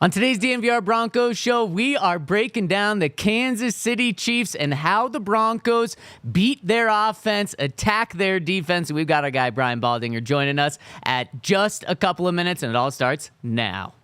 On today's DNVR Broncos show, we are breaking down the Kansas City Chiefs and how the Broncos beat their offense, attack their defense. We've got our guy Brian Baldinger joining us at just a couple of minutes, and it all starts now.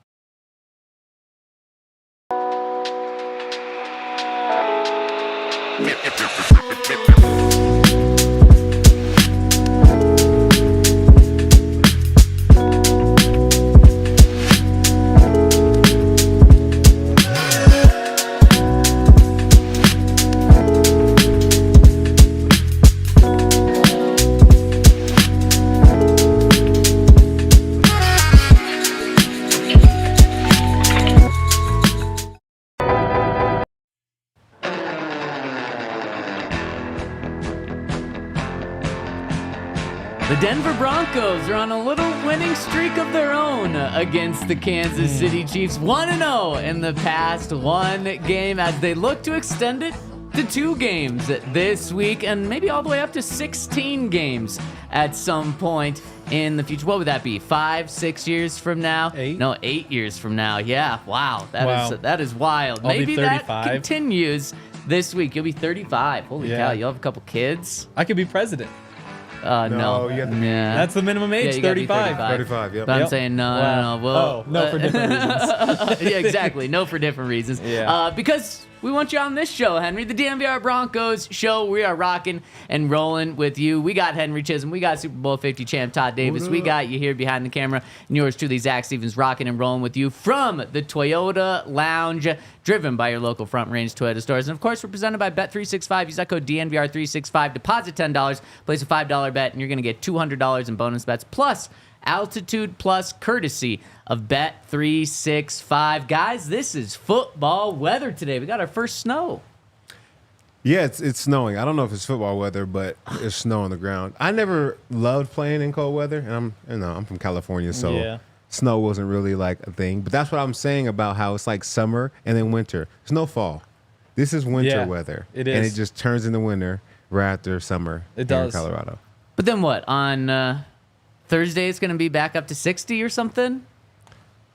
The Denver Broncos are on a little winning streak of their own against the Kansas City Chiefs. 1-0 in the past one game as they look to extend it to 2 games this week and maybe all the way up to 16 games at some point in the future. What would that be? 5, 6 years from now? 8? No, 8 years from now. Yeah, wow. That is wild. I'll be Maybe 35. that continues this week. You'll be 35. Holy cow, you'll have a couple kids. I could be president. No. you have to be- That's the minimum age, you gotta be 35. 35, yep. But I'm Yep. saying no. Wow. No, for different reasons. Yeah, exactly. No for different reasons. Yeah. Because we want you on this show, Henry, the DNVR Broncos show. We are rocking and rolling with you. We got Henry Chisholm. We got Super Bowl 50 champ Todd Davis. We got you here behind the camera. And yours truly, Zach Stevens, rocking and rolling with you from the Toyota Lounge, driven by your local Front Range Toyota stores. And, of course, we're presented by Bet365. Use that code DNVR365. Deposit $10. Place a $5 bet, and you're going to get $200 in bonus bets, plus Altitude Plus, courtesy of Bet365. Guys, this is football weather today. We got our first snow. Yeah, it's snowing. I don't know if it's football weather, but it's snow on the ground. I never loved playing in cold weather, and I'm from California, so snow wasn't really like a thing. But that's what I'm saying about how it's like summer and then winter. There's no fall. This is winter weather. It is. And it just turns into winter right after summer It here does. in Colorado. But then what? On Thursday, it's going to be back up to 60 or something?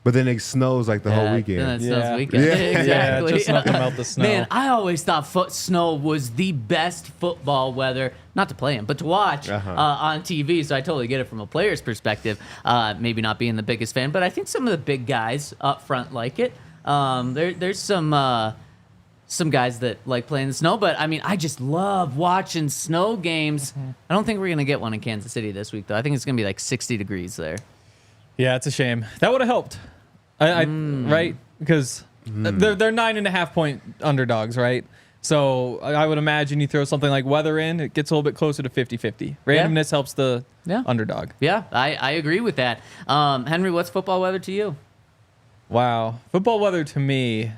But then it snows like the whole weekend. Then it snows Yeah. weekend. Yeah. Exactly. Yeah, just enough to melt the snow. Man, I always thought snow was the best football weather, not to play in, but to watch on TV. So I totally get it from a player's perspective. Maybe not being the biggest fan, but I think some of the big guys up front like it. There's some guys that like playing in the snow, but I mean, I just love watching snow games. I don't think we're going to get one in Kansas City this week, though. I think it's going to be like 60 degrees there. Yeah, it's a shame. That would have helped. Right? Because they're 9.5 point underdogs, right? So I would imagine you throw something like weather in, it gets a little bit closer to 50-50. Randomness helps the underdog. Yeah, I agree with that. Henry, what's football weather to you? Wow. Football weather to me,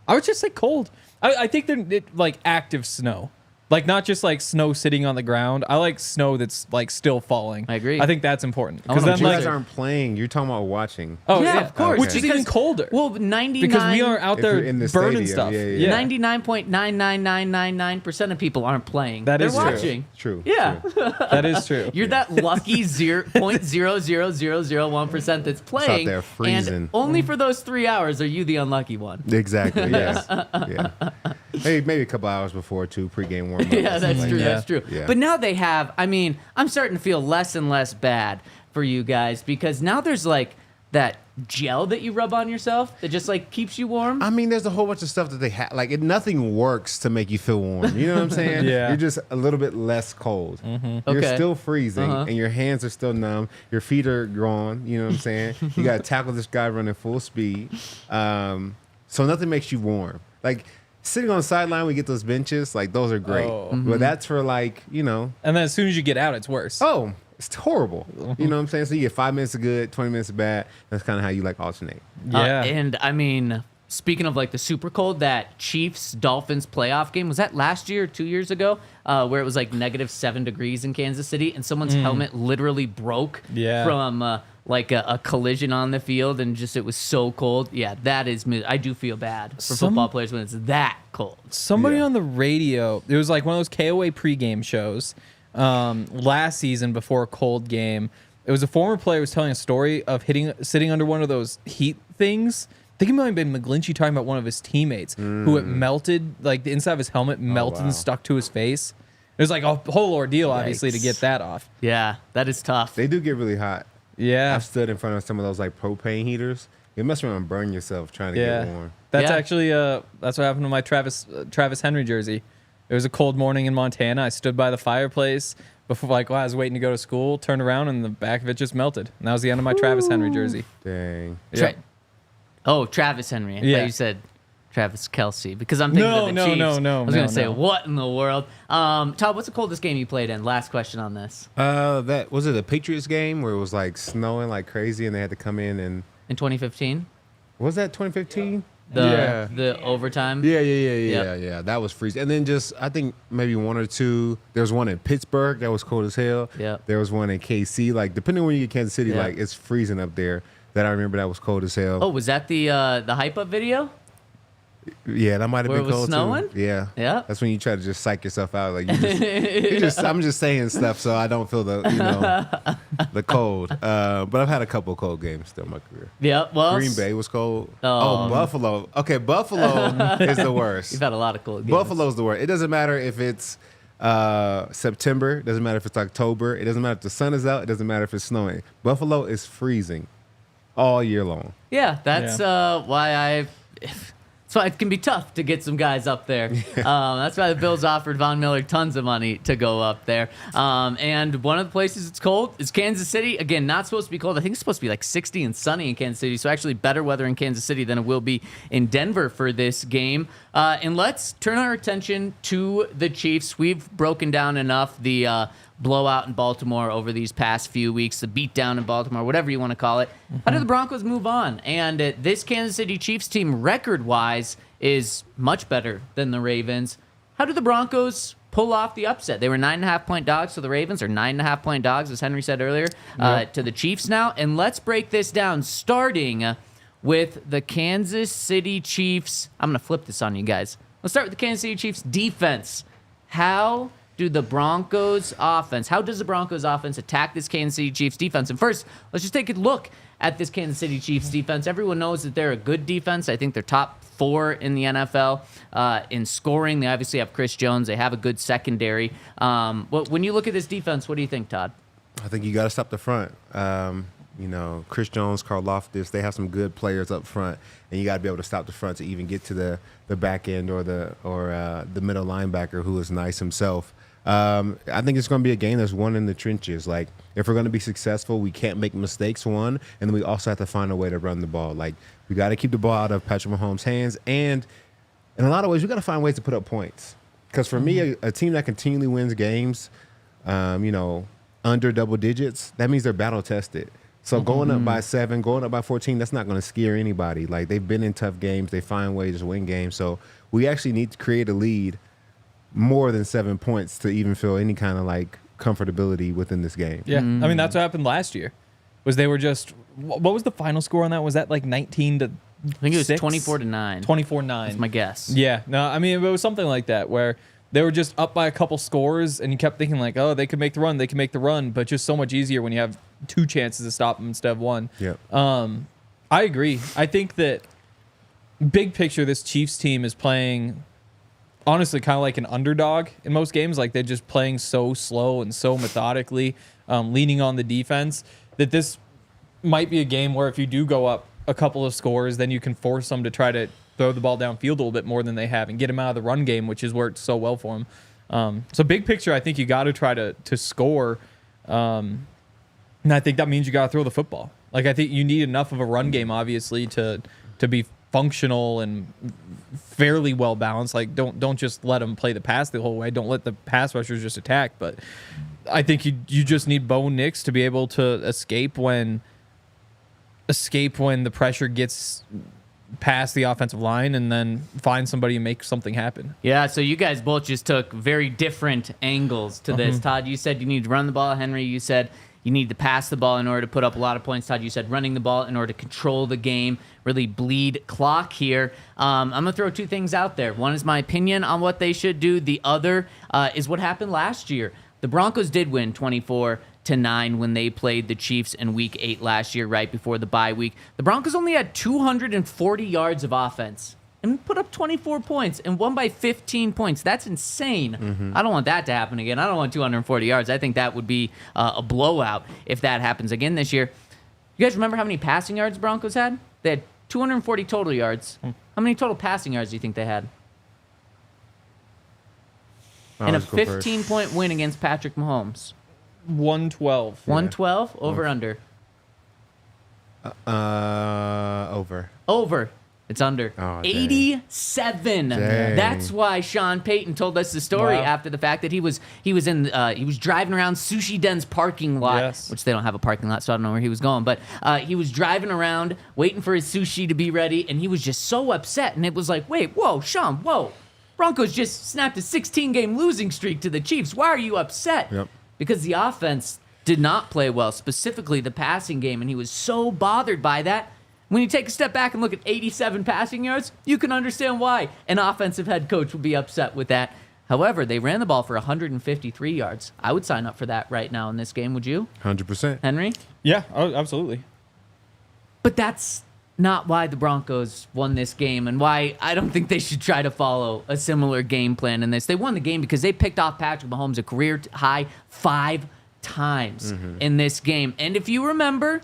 I would just say cold. I think they're like active snow. Like not just like snow sitting on the ground. I like snow that's like still falling. I agree. I think that's important. Oh, Because no, then You like guys aren't playing. You're talking about watching. oh Yeah, of course. which is even colder. Well, 99. Because we are out If there you're in the burning stadium, stuff. yeah. 99.99999% of people aren't playing. That They're is true. watching. True. Yeah. True. That is true. You're that lucky 0.00001% that's playing. there freezing. And only for those 3 hours are you the unlucky one. Exactly. Yes. Yeah. Maybe a couple hours before too, pregame warm up. Yeah, that's true. Yeah. That's true. Yeah. But now they have, I mean, I'm starting to feel less and less bad for you guys because now there's like that gel that you rub on yourself that just like keeps you warm. I mean, there's a whole bunch of stuff that they have. Like, nothing works to make you feel warm. You know what I'm saying? Yeah. You're just a little bit less cold. You're Okay. still freezing, and your hands are still numb. Your feet are gone. You know what I'm saying? You got to tackle this guy running full speed. So nothing makes you warm. Like, sitting on the sideline, we get those benches. Like, those are great. Oh. But that's for, like, you know. And then as soon as you get out, it's worse. Oh, it's horrible. You know what I'm saying? So you get 5 minutes of good, 20 minutes of bad. That's kind of how you like alternate. Yeah. And I mean, speaking of like the super cold, that Chiefs Dolphins playoff game, was that last year or 2 years ago, where it was like -7 degrees in Kansas City and someone's helmet literally broke from like a collision on the field and just it was so cold. Yeah, that is, I do feel bad for football players when it's that cold. Somebody on the radio, it was like one of those KOA pregame shows last season before a cold game. It was a former player who was telling a story of sitting under one of those heat things think it might have been McGlinchey talking about one of his teammates who it melted, like the inside of his helmet melted and stuck to his face. It was like a whole ordeal, obviously, to get that off. Yeah, that is tough. They do get really hot. Yeah. I've stood in front of some of those like propane heaters. You mess around and burn yourself trying to get warm. That's actually that's what happened to my Travis Henry jersey. It was a cold morning in Montana. I stood by the fireplace before, like, while I was waiting to go to school, turned around, and the back of it just melted. And that was the end of my Travis Henry jersey. Dang. Travis Henry. I thought you said Travis Kelce, because I'm thinking of the Chiefs. No. I was going to say, what in the world? Todd, what's the coldest game you played in? Last question on this. That was it a Patriots game where it was like snowing like crazy and they had to come in and In 2015? was that 2015? The overtime? Yeah. That was freezing. And then just I think maybe one or two. There was one in Pittsburgh that was cold as hell. Yeah. There was one in KC. Like depending on when you get Kansas City, like it's freezing up there. That I remember that was cold as hell. Oh, was that the hype up video? Yeah, that might have Where been it was cold snowing? too. Yeah. Yeah. That's when you try to just psych yourself out. Like I'm just saying stuff so I don't feel the the cold. But I've had a couple of cold games still in my career. Yeah. Well, Green Bay was cold. Oh. Buffalo. Okay, Buffalo is the worst. You've had a lot of cold games. Buffalo's the worst. It doesn't matter if it's September. It doesn't matter if it's October. It doesn't matter if the sun is out. It doesn't matter if it's snowing. Buffalo is freezing all year long. Yeah, that's why so it can be tough to get some guys up there. That's why the Bills offered Von Miller tons of money to go up there. And one of the places it's cold is Kansas City. Again, not supposed to be cold. I think it's supposed to be like 60 and sunny in Kansas City. So actually better weather in Kansas City than it will be in Denver for this game. And let's turn our attention to the Chiefs. We've broken down enough the blowout in Baltimore over these past few weeks, the beatdown in Baltimore, whatever you want to call it. How do the Broncos move on? And this Kansas City Chiefs team, record-wise, is much better than the Ravens. How do the Broncos pull off the upset? They were 9.5-point dogs to the Ravens, or 9.5-point dogs, as Henry said earlier, to the Chiefs now. And let's break this down, starting with the Kansas City Chiefs. I'm going to flip this on you guys. Let's start with the Kansas City Chiefs defense. How does the Broncos offense attack this Kansas City Chiefs defense? And first, let's just take a look at this Kansas City Chiefs defense. Everyone knows that they're a good defense. I think they're top 4 in the NFL in scoring. They obviously have Chris Jones. They have a good secondary. When you look at this defense, what do you think, Todd? I think you got to stop the front. Chris Jones, Karlaftis, they have some good players up front, and you got to be able to stop the front to even get to the back end or the middle linebacker, who is nice himself. I think it's going to be a game that's won in the trenches. Like, if we're going to be successful, we can't make mistakes, one, and then we also have to find a way to run the ball. Like, we got to keep the ball out of Patrick Mahomes' hands, and in a lot of ways, we got to find ways to put up points. Because for me, a team that continually wins games, under double digits, that means they're battle tested. So going up by 7, going up by 14, that's not going to scare anybody. Like, they've been in tough games. They find ways to win games. So we actually need to create a lead more than 7 points to even feel any kind of like comfortability within this game. Yeah, I mean, that's what happened last year. Was they were just, what was the final score on that? Was that like 19 to I think it was 24-9. 24-9. That's my guess. Yeah, no, I mean, it was something like that where they were just up by a couple scores and you kept thinking like, oh, they could make the run, but just so much easier when you have 2 chances to stop them instead of 1. Yeah. I agree. I think that big picture, this Chiefs team is playing honestly kind of like an underdog in most games. Like, they're just playing so slow and so methodically, leaning on the defense, that this might be a game where if you do go up a couple of scores, then you can force them to try to throw the ball downfield a little bit more than they have and get them out of the run game, which has worked so well for them. So big picture, I think you got to try to score. And I think that means you got to throw the football. Like, I think you need enough of a run game, obviously, to be functional and fairly well balanced. Like, don't just let them play the pass the whole way. Don't let the pass rushers just attack. But I think you just need Bo Nix to be able to escape when the pressure gets past the offensive line, and then find somebody and make something happen. Yeah, so you guys both just took very different angles to this. Todd, you said you need to run the ball. Henry, you said you need to pass the ball in order to put up a lot of points. Todd, you said running the ball in order to control the game, really bleed clock here. I'm going to throw 2 things out there. One is my opinion on what they should do. The other is what happened last year. The Broncos did win 24-10 20-9 when they played the Chiefs in Week 8 last year, right before the bye week. The Broncos only had 240 yards of offense and put up 24 points and won by 15 points. That's insane. I don't want that to happen again. I don't want 240 yards. I think that would be a blowout if that happens again this year. You guys remember how many passing yards Broncos had? They had 240 total yards. How many total passing yards do you think they had? And a 15-point win against Patrick Mahomes. 112. 112? Over, under? Over. Over. It's under. Oh, 87. Dang. That's why Sean Payton told us the story Wow. after the fact that he was driving around Sushi Den's parking lot, Yes. which they don't have a parking lot, so I don't know where he was going. But he was driving around waiting for his sushi to be ready, and he was just so upset. And it was like, wait, whoa, Sean, whoa. Broncos just snapped a 16-game losing streak to the Chiefs. Why are you upset? Yep. Because the offense did not play well, specifically the passing game, and he was so bothered by that. When you take a step back and look at 87 passing yards, you can understand why an offensive head coach would be upset with that. However, they ran the ball for 153 yards. I would sign up for that right now in this game, would you, 100%. Henry? Yeah, absolutely. But that's not why the Broncos won this game and why I don't think they should try to follow a similar game plan in this. They won the game because they picked off Patrick Mahomes a career high 5 times in this game. And if you remember,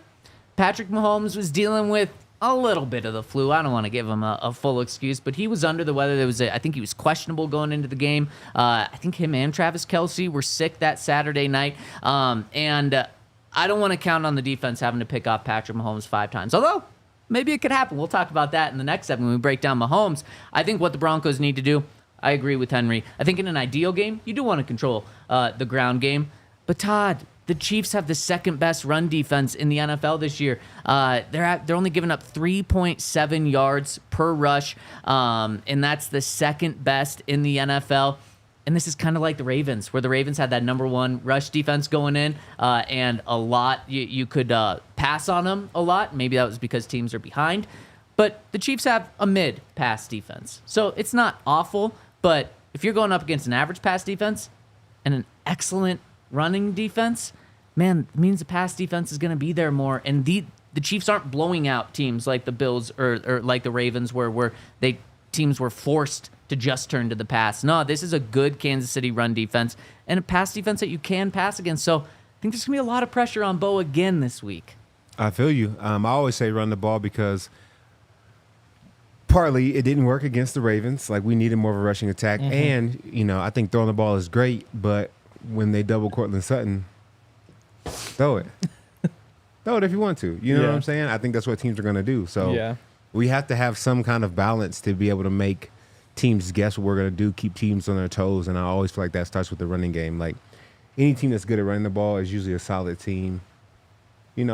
Patrick Mahomes was dealing with a little bit of the flu. I don't want to give him a full excuse, but he was under the weather. I think he was questionable going into the game. I think him and Travis Kelce were sick that Saturday night. And I don't want to count on the defense having to pick off Patrick Mahomes 5 times. Although, maybe it could happen. We'll talk about that in the next segment when we break down Mahomes. I think what the Broncos need to do, I agree with Henry. I think in an ideal game, you do want to control the ground game. But Todd, the Chiefs have the second best run defense in the NFL this year. They're only giving up 3.7 yards per rush, and that's the second best in the NFL. And this is kind of like the Ravens, where the Ravens had that number 1 rush defense going in, and a lot you could pass on them a lot. Maybe that was because teams are behind. But the Chiefs have a mid-pass defense. So it's not awful, but if you're going up against an average pass defense and an excellent running defense, man, it means the pass defense is going to be there more. And the Chiefs aren't blowing out teams like the Bills or like the Ravens where teams were forced to just turn to the pass. No, this is a good Kansas City run defense and a pass defense that you can pass against. So I think there's going to be a lot of pressure on Bo again this week. I feel you. I always say run the ball because partly it didn't work against the Ravens. Like, we needed more of a rushing attack. And, I think throwing the ball is great, but when they double Cortland Sutton, throw it. Throw it if you want to. You know what I'm saying? I think that's what teams are going to do. So we have to have some kind of balance to be able to make teams guess what we're going to do, keep teams on their toes. And I always feel like that starts with the running game. Like, any team that's good at running the ball is usually a solid team,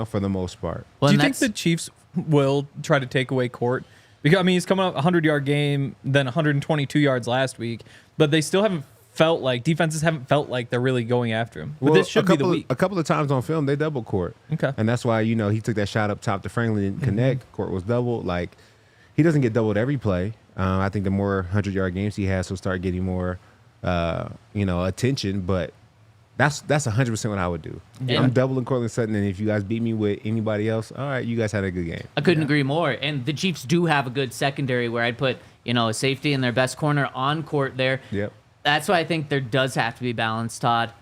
for the most part. Well, do you think the Chiefs will try to take away Court? Because, he's coming up a 100-yard game, then 122 yards last week, but they still haven't felt like, defenses haven't felt like they're really going after him. But this should be the week. A couple of times on film, they double Court. Okay. And that's why, he took that shot up top to Franklin and connect. Court was doubled. Like, he doesn't get doubled every play. I think the more 100-yard games he has, he'll start getting more, attention. But that's 100% what I would do. Yeah. I'm doubling Cortland Sutton, and if you guys beat me with anybody else, all right, you guys had a good game. I couldn't agree more. And the Chiefs do have a good secondary where I'd put, a safety in their best corner on Court there. Yep. That's why I think there does have to be balance, Todd.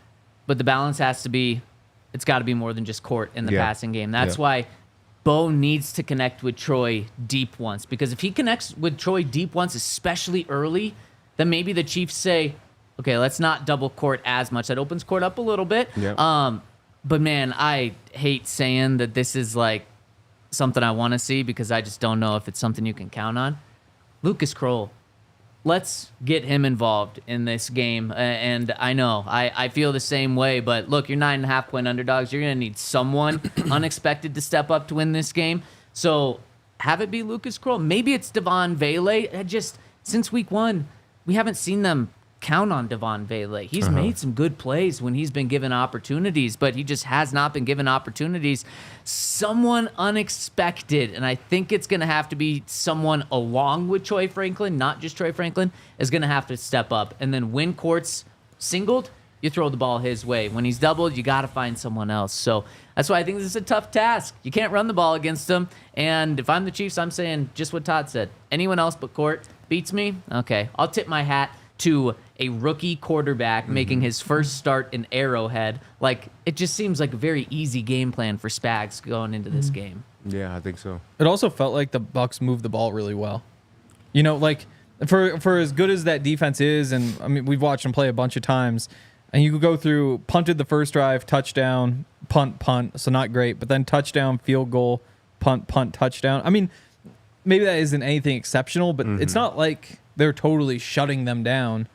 But the balance has to be, it's got to be more than just Court in the passing game. That's why Bo needs to connect with Troy deep once. Because if he connects with Troy deep once, especially early, then maybe the Chiefs say, okay, let's not double Court as much. That opens Court up a little bit. Yep. But, man, I hate saying that this is like something I want to see because I just don't know if it's something you can count on. Lucas Kroll. Let's get him involved in this game. And I know, I feel the same way. But look, you're 9.5-point underdogs. You're going to need someone unexpected to step up to win this game. So have it be Lucas Kroll. Maybe it's Devon Vele. Since week 1, we haven't seen them count on Devon Vele. He's made some good plays when he's been given opportunities, but he just has not been given opportunities. Someone unexpected, and I think it's going to have to be someone along with Troy Franklin, not just Troy Franklin, is going to have to step up. And then when Court's singled, you throw the ball his way. When he's doubled, you got to find someone else. So that's why I think this is a tough task. You can't run the ball against him. And if I'm the Chiefs, I'm saying just what Todd said. Anyone else but Court beats me? Okay, I'll tip my hat to a rookie quarterback making his first start in Arrowhead. Like, it just seems like a very easy game plan for Spags going into this game. Yeah, I think so. It also felt like the Bucs moved the ball really well. You know, like for as good as that defense is, and I mean we've watched them play a bunch of times, and you could go through punted the first drive, touchdown, punt, so not great, but then touchdown, field goal, punt, touchdown. I mean, maybe that isn't anything exceptional, but it's not like they're totally shutting them down.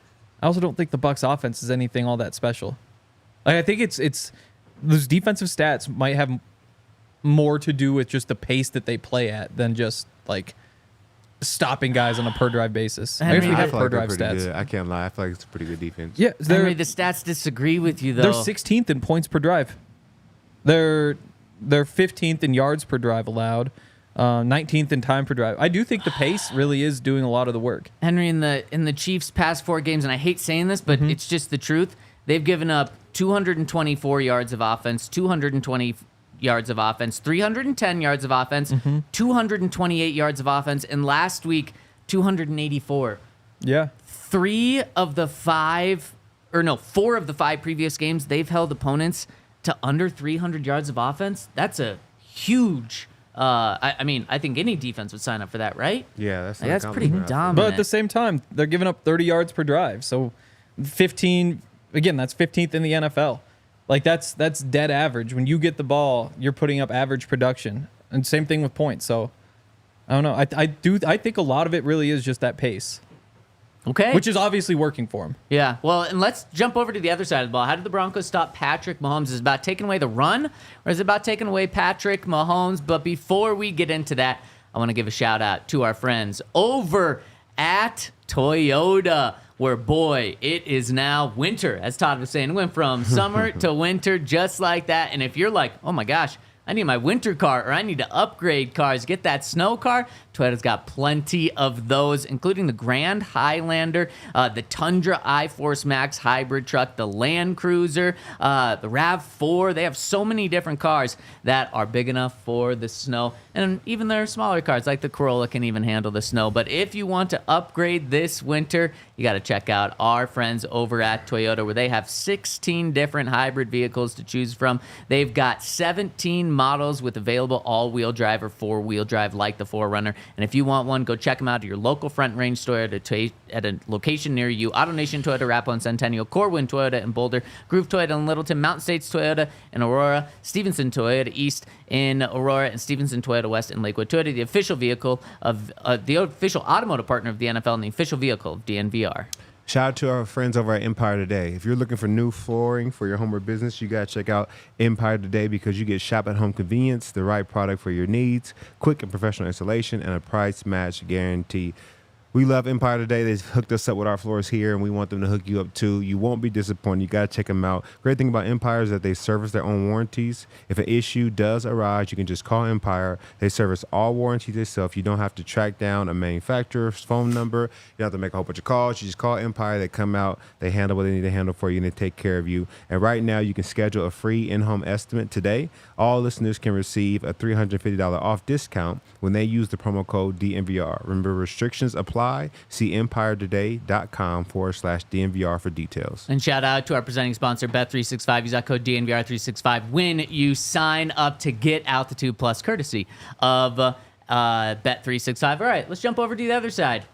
I also don't think the Bucs offense is anything all that special. Like I think it's those defensive stats might have more to do with just the pace that they play at than just like stopping guys on a per drive basis. I guess we have per drive stats. Good. I can't lie. I feel like it's a pretty good defense. Yeah, Henry, the stats disagree with you though. They're 16th in points per drive. They're 15th in yards per drive allowed. 19th in time per drive. I do think the pace really is doing a lot of the work. Henry, in the Chiefs' past 4 games, and I hate saying this, but it's just the truth. They've given up 224 yards of offense, 220 yards of offense, 310 yards of offense, 228 yards of offense, and last week 284. Yeah. 4 of the 5 previous games, they've held opponents to under 300 yards of offense. That's a huge. I mean, I think any defense would sign up for that, right? Yeah, That's pretty dominant. But at the same time, they're giving up 30 yards per drive. So 15, again, that's 15th in the NFL. Like that's dead average. When you get the ball, you're putting up average production. And same thing with points. So I don't know. I think a lot of it really is just that pace. Okay. Which is obviously working for him. Yeah. Well, and let's jump over to the other side of the ball. How did the Broncos stop Patrick Mahomes? Is it about taking away the run, or is it about taking away Patrick Mahomes? But before we get into that, I want to give a shout out to our friends over at Toyota, where, boy, it is now winter. As Todd was saying, it went from summer to winter just like that. And if you're like, oh my gosh, I need my winter car, or I need to upgrade cars, get that snow car, Toyota's got plenty of those, including the Grand Highlander, the Tundra iForce Max hybrid truck, the Land Cruiser, the RAV4. They have so many different cars that are big enough for the snow. And even their smaller cars, like the Corolla, can even handle the snow. But if you want to upgrade this winter, you got to check out our friends over at Toyota, where they have 16 different hybrid vehicles to choose from. They've got 17 models with available all-wheel drive or four-wheel drive, like the 4Runner. And if you want one, go check them out at your local Front Range Toyota at a location near you. AutoNation Toyota, Arapahoe and Centennial, Corwin Toyota in Boulder, Groove Toyota in Littleton, Mountain States Toyota in Aurora, Stevenson Toyota East in Aurora, and Stevenson Toyota West in Lakewood. Toyota, the official vehicle of the official automotive partner of the NFL and the official vehicle of DNVR. Shout out to our friends over at Empire Today. If you're looking for new flooring for your home or business, you got to check out Empire Today, because you get shop at home convenience, the right product for your needs, quick and professional installation, and a price match guarantee. We love Empire Today. They've hooked us up with our floors here, and we want them to hook you up too. You won't be disappointed. You got to check them out. Great thing about Empire is that they service their own warranties. If an issue does arise, you can just call Empire. They service all warranties themselves. You don't have to track down a manufacturer's phone number. You don't have to make a whole bunch of calls. You just call Empire. They come out. They handle what they need to handle for you, and they take care of you. And right now, you can schedule a free in-home estimate today. All listeners can receive a $350 off discount when they use the promo code DNVR. Remember, restrictions apply. See EmpireToday.com/DNVR for details. And shout out to our presenting sponsor, Bet365. Use that code DNVR365 when you sign up to get Altitude Plus, courtesy of Bet365. All right, let's jump over to the other side.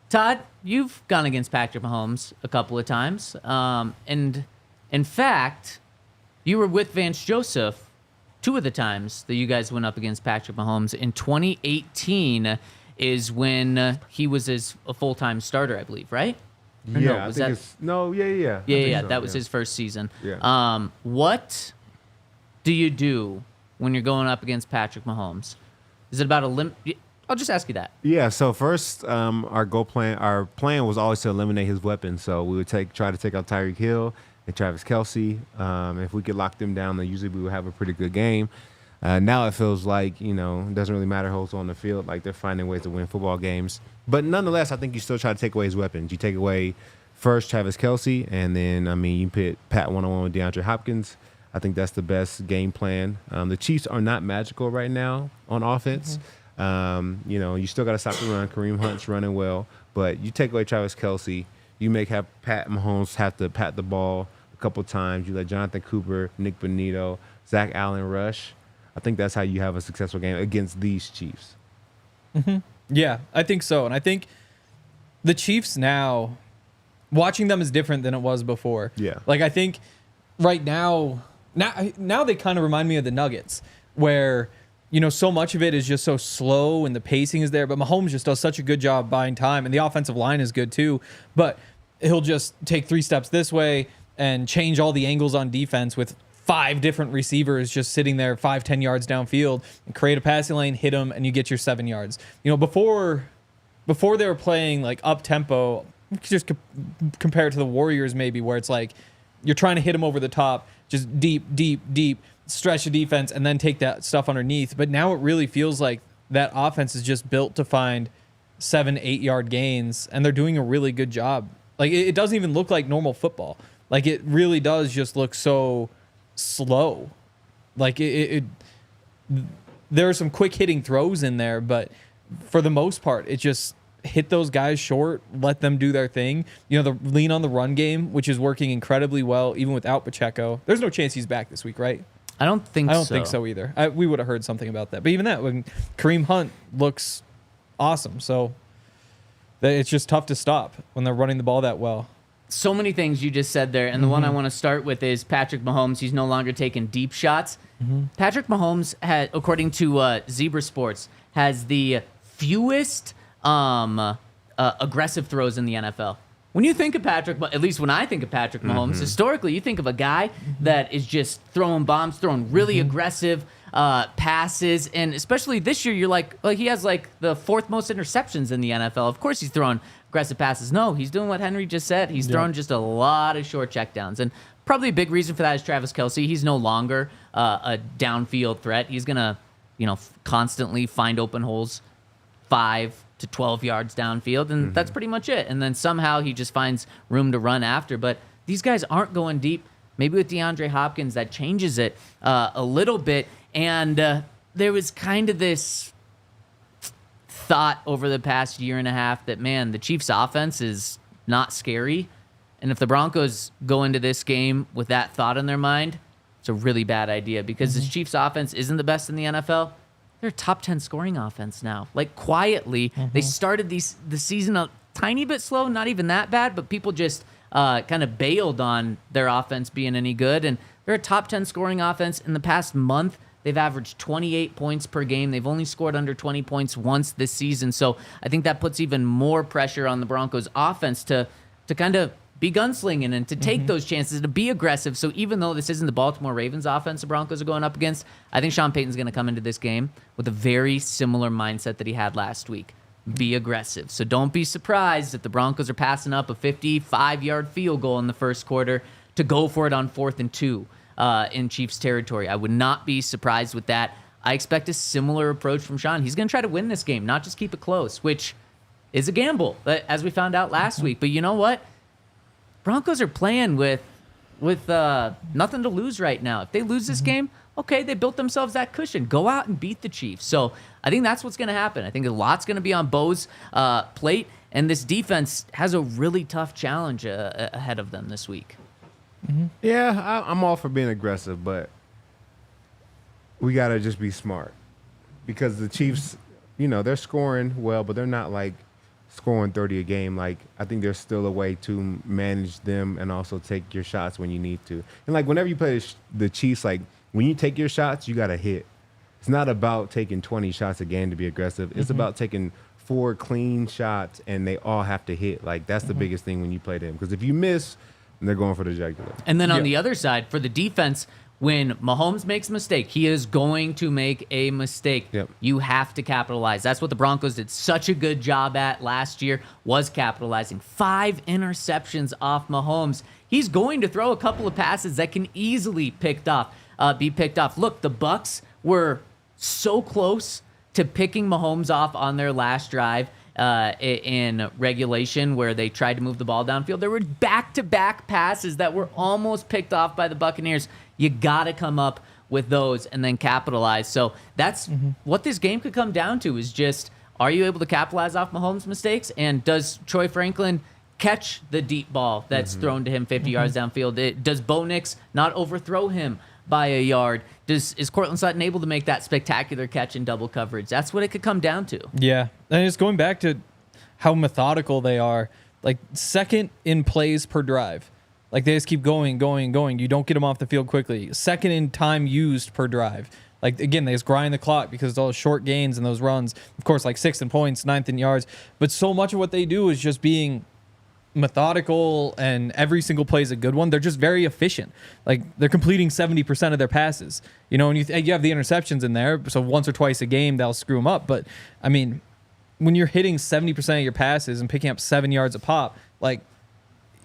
Todd, you've gone against Patrick Mahomes a couple of times. And in fact, you were with Vance Joseph 2 of the times that you guys went up against Patrick Mahomes. In 2018 is when he was a full-time starter, I believe, right? Or Yeah, that was his first season. Yeah. What do you do when you're going up against Patrick Mahomes? Is it about I'll just ask you that. Yeah, so first, our plan was always to eliminate his weapons. So we would try to take out Tyreek Hill and Travis Kelce. If we could lock them down, then usually we would have a pretty good game. Now it feels like, it doesn't really matter who's on the field. Like, they're finding ways to win football games. But nonetheless, I think you still try to take away his weapons. You take away first Travis Kelce, and then, I mean, you put Pat one-on-one with DeAndre Hopkins. I think that's the best game plan. The Chiefs are not magical right now on offense. You know, you still got to stop the run. Kareem Hunt's running well, but you take away Travis Kelce, you have Pat Mahomes have to pat the ball a couple times. You let Jonathan Cooper, Nick Bonito, Zach Allen rush. I think that's how you have a successful game against these Chiefs. Yeah, I think so. And I think the Chiefs now, watching them is different than it was before. Yeah. Like, I think right now they kind of remind me of the Nuggets, where, you know, so much of it is just so slow and the pacing is there, but Mahomes just does such a good job buying time, and the offensive line is good too, but he'll just take 3 steps this way and change all the angles on defense with 5 different receivers just sitting there 5-10 yards downfield and create a passing lane, hit them, and you get your 7 yards. You know, before they were playing like up tempo, just compare it to the Warriors maybe, where it's like you're trying to hit them over the top, just deep, stretch the defense, and then take that stuff underneath. But now it really feels like that offense is just built to find 7-8 yard gains, and they're doing a really good job. Like, it doesn't even look like normal football. Like, it really does just look so slow. Like, there are some quick hitting throws in there, but for the most part, it just hit those guys short, let them do their thing. You know, the lean on the run game, which is working incredibly well, even without Pacheco. There's no chance he's back this week, right? I don't think so either. We would have heard something about that. But even that, when Kareem Hunt looks awesome. So it's just tough to stop when they're running the ball that well. So many things you just said there, and the one I want to start with is Patrick Mahomes. He's no longer taking deep shots. Patrick Mahomes, according to Zebra Sports, has the fewest aggressive throws in the NFL. When you think of Patrick, at least when I think of Patrick Mahomes, historically, you think of a guy that is just throwing bombs, throwing really aggressive passes, and especially this year, you're like he has like the 4th most interceptions in the NFL. Of course, he's throwing aggressive passes. No, he's doing what Henry just said. He's throwing just a lot of short checkdowns, and probably a big reason for that is Travis Kelce. He's no longer a downfield threat. He's gonna, constantly find open holes 5 to 12 yards downfield, and that's pretty much it. And then somehow he just finds room to run after. But these guys aren't going deep. Maybe with DeAndre Hopkins, that changes it a little bit. And there was kind of this thought over the past year and a half that, man, the Chiefs' offense is not scary. And if the Broncos go into this game with that thought in their mind, it's a really bad idea, because this Chiefs' offense isn't the best in the NFL. They're a top 10 scoring offense now. Like, quietly, they started the season a tiny bit slow, not even that bad, but people just kind of bailed on their offense being any good. And they're a top 10 scoring offense. In the past month, they've averaged 28 points per game. They've only scored under 20 points once this season. So I think that puts even more pressure on the Broncos offense to kind of be gunslinging and to take those chances, to be aggressive. So even though this isn't the Baltimore Ravens offense the Broncos are going up against, I think Sean Payton's going to come into this game with a very similar mindset that he had last week. Be aggressive. So don't be surprised if the Broncos are passing up a 55-yard field goal in the first quarter to go for it on 4th and 2 in Chiefs territory. I would not be surprised with that. I expect a similar approach from Sean. He's going to try to win this game, not just keep it close, which is a gamble, as we found out last week. But you know what? Broncos are playing with nothing to lose right now. If they lose this game, okay, they built themselves that cushion. Go out and beat the Chiefs. So I think that's what's going to happen. I think a lot's going to be on Bo's plate, and this defense has a really tough challenge ahead of them this week. Yeah, I'm all for being aggressive, but we got to just be smart, because the Chiefs, they're scoring well, but they're not like scoring 30 a game. Like, I think there's still a way to manage them and also take your shots when you need to. And like, whenever you play the Chiefs, like, when you take your shots, you got to hit. It's not about taking 20 shots a game to be aggressive. It's about taking 4 clean shots, and they all have to hit. Like, that's the biggest thing when you play them, because if you miss, they're going for the jugular. And then on the other side, for the defense, when Mahomes makes a mistake, he is going to make a mistake. Yep. You have to capitalize. That's what the Broncos did such a good job at last year, was capitalizing. 5 interceptions off Mahomes. He's going to throw a couple of passes that can easily be picked off. Look, the Bucs were so close to picking Mahomes off on their last drive, in regulation where they tried to move the ball downfield. There were back-to-back passes that were almost picked off by the Buccaneers. You got to come up with those and then capitalize. So that's what this game could come down to, is just, are you able to capitalize off Mahomes' mistakes? And does Troy Franklin catch the deep ball that's thrown to him 50 yards downfield? Does Bo Nix not overthrow him by a yard? Is Cortland Sutton able to make that spectacular catch in double coverage? That's what it could come down to. Yeah, and it's going back to how methodical they are. Like, second in plays per drive. Like, they just keep going. You don't get them off the field quickly. Second in time used per drive. Like, again, they just grind the clock because of those short gains and those runs. Of course, like 6th in points, 9th in yards. But so much of what they do is just being methodical, and every single play is a good one. They're just very efficient. Like, they're completing 70% of their passes. You know, and you have the interceptions in there, so once or twice a game they'll screw them up. But, I mean, when you're hitting 70% of your passes and picking up 7 yards a pop, like,